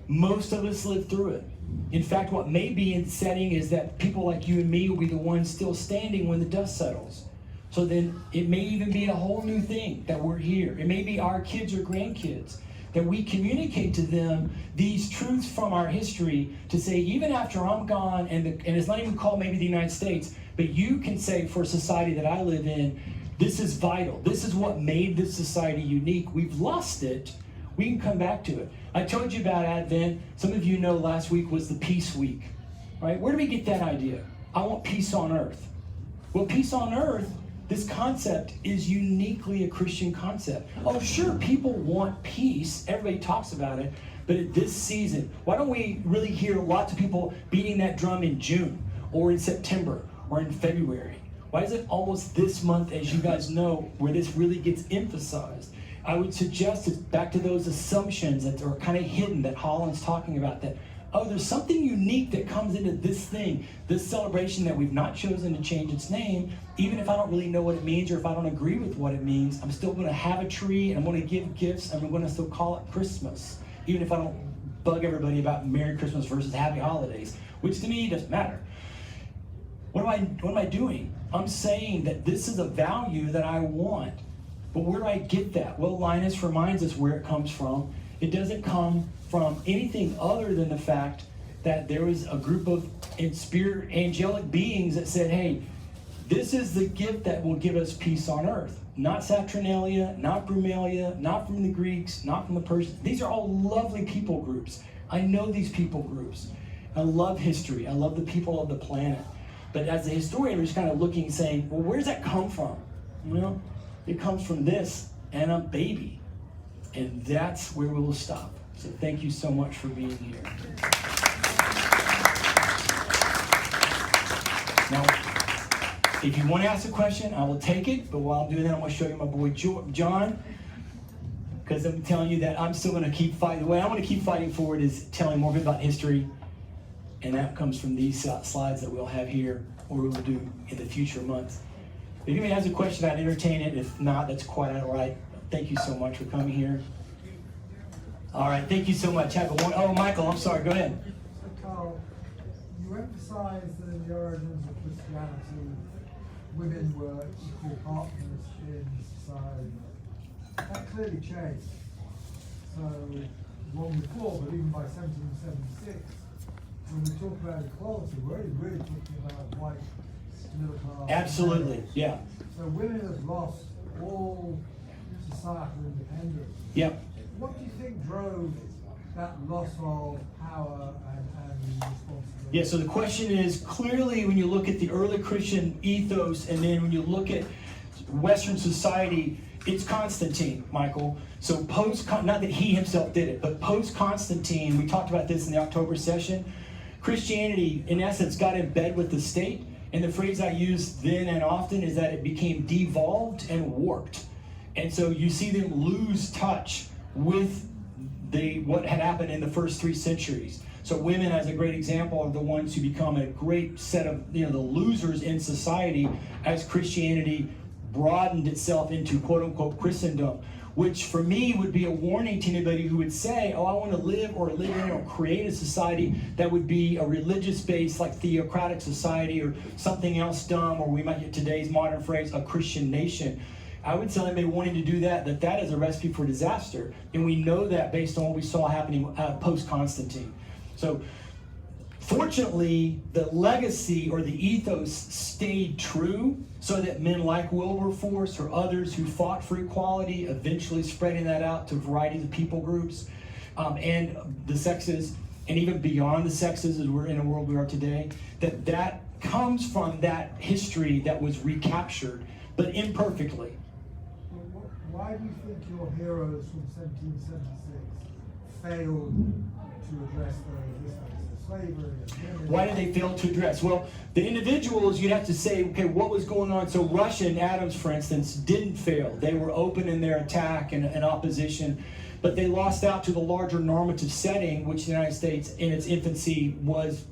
most of us live through it. In fact, what may be in setting is that people like you and me will be the ones still standing when the dust settles. So then it may even be a whole new thing that we're here. It may be our kids or grandkids, that we communicate to them these truths from our history to say, even after I'm gone, and it's not even called maybe the United States, but you can say for a society that I live in, this is vital. This is what made this society unique. We've lost it. We can come back to it. I told you about Advent. Some of you know last week was the Peace Week, right? Where do we get that idea? I want peace on earth. Well, peace on earth, this concept is uniquely a Christian concept. Oh, sure, people want peace. Everybody talks about it. But at this season, why don't we really hear lots of people beating that drum in June or in September or in February? Why is it almost this month, as you guys know, where this really gets emphasized? I would suggest it's back to those assumptions that are kind of hidden that Holland's talking about, that, oh, there's something unique that comes into this thing, this celebration that we've not chosen to change its name. Even if I don't really know what it means or if I don't agree with what it means, I'm still going to have a tree and I'm going to give gifts and I'm going to still call it Christmas. Even if I don't bug everybody about Merry Christmas versus Happy Holidays, which to me doesn't matter. What am I doing? I'm saying that this is a value that I want. But where do I get that? Well, Linus reminds us where it comes from. It doesn't come from anything other than the fact that there was a group of spirit angelic beings that said, hey, this is the gift that will give us peace on earth. Not Saturnalia, not Brumalia, not from the Greeks, not from the Persians. These are all lovely people groups. I know these people groups. I love history. I love the people of the planet. But as a historian, we're just kind of looking, saying, well, where's that come from? You know? It comes from this and a baby. And that's where we will stop. So thank you so much for being here. Now, if you want to ask a question, I will take it. But while I'm doing that, I'm going to show you my boy John. Because I'm telling you that I'm still going to keep fighting. The way I want to keep fighting forward is telling more about history. And that comes from these slides that we'll have here, or we will do in the future months. If anybody has a question, I'd entertain it. If not, that's quite all right. Thank you so much for coming here. All right, thank you so much. Have a one. Oh, Michael, I'm sorry. Go ahead. So, Carl, you emphasize that in the origins of Christianity, women were equal partners in society. That clearly changed. So, long before, but even by 1776, when we talk about equality, we're really talking about white middle class. Absolutely, yeah. So women have lost all societal independence. Yep. What do you think drove that loss of power and responsibility? Yeah, so the question is, clearly when you look at the early Christian ethos and then when you look at Western society, it's Constantine, Michael. So not that he himself did it, but post-Constantine, we talked about this in the October session, Christianity, in essence, got in bed with the state. And the phrase I use then and often is that it became devolved and warped. And so you see them lose touch with what had happened in the first 3 centuries. So women, as a great example, are the ones who become a great set of, the losers in society as Christianity broadened itself into quote-unquote Christendom, which for me would be a warning to anybody who would say, oh, I want to live in or create a society that would be a religious-based, like theocratic society or something else dumb, or we might get today's modern phrase, a Christian nation. I would tell anybody wanting to do that is a recipe for disaster. And we know that based on what we saw happening post-Constantine. So fortunately, the legacy or the ethos stayed true, so that men like Wilberforce or others who fought for equality, eventually spreading that out to varieties of people groups and the sexes, and even beyond the sexes as we're in a world we are today, that comes from that history that was recaptured, but imperfectly. Why do you think your heroes from 1776 failed to address the issues of slavery and women? Why did they fail to address? Well, the individuals, you'd have to say, okay, what was going on? So Russia and Adams, for instance, didn't fail. They were open in their attack and opposition, but they lost out to the larger normative setting, which the United States in its infancy was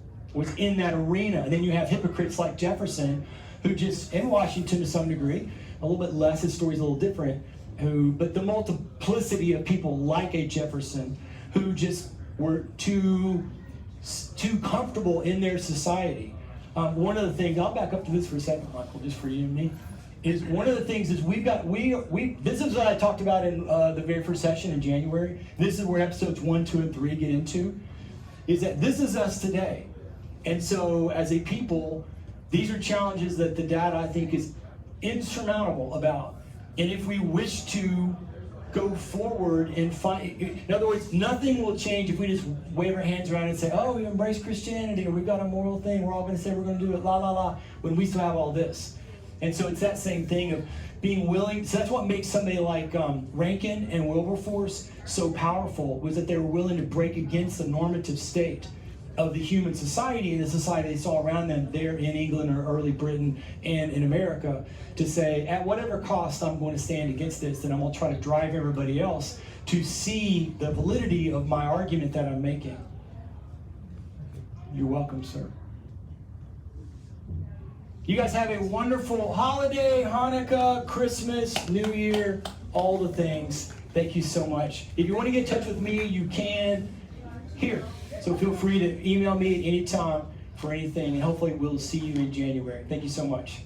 in that arena. And then you have hypocrites like Jefferson, who just, in Washington to some degree, a little bit less, his story's a little different, but the multiplicity of people like a Jefferson who just were too comfortable in their society. One of the things, I'll back up to this for a second, Michael, just for you and me, is one of the things is this is what I talked about in the very first session in January. This is where episodes 1, 2, and 3 get into, is that this is us today. And so as a people, these are challenges that the data, I think, is insurmountable about. And if we wish to go forward and find, in other words, nothing will change if we just wave our hands around and say, oh, we embrace Christianity, or we've got a moral thing, we're all going to say we're going to do it, la, la, la, when we still have all this. And so it's that same thing of being willing. So that's what makes somebody like Rankin and Wilberforce so powerful, was that they were willing to break against the normative state of the human society and the society they saw around them there in England or early Britain and in America, to say, at whatever cost I'm going to stand against this, and I'm going to try to drive everybody else to see the validity of my argument that I'm making. You're welcome, sir. You guys have a wonderful holiday, Hanukkah, Christmas, New Year, all the things. Thank you so much. If you want to get in touch with me, you can here. So feel free to email me at any time for anything, and hopefully we'll see you in January. Thank you so much.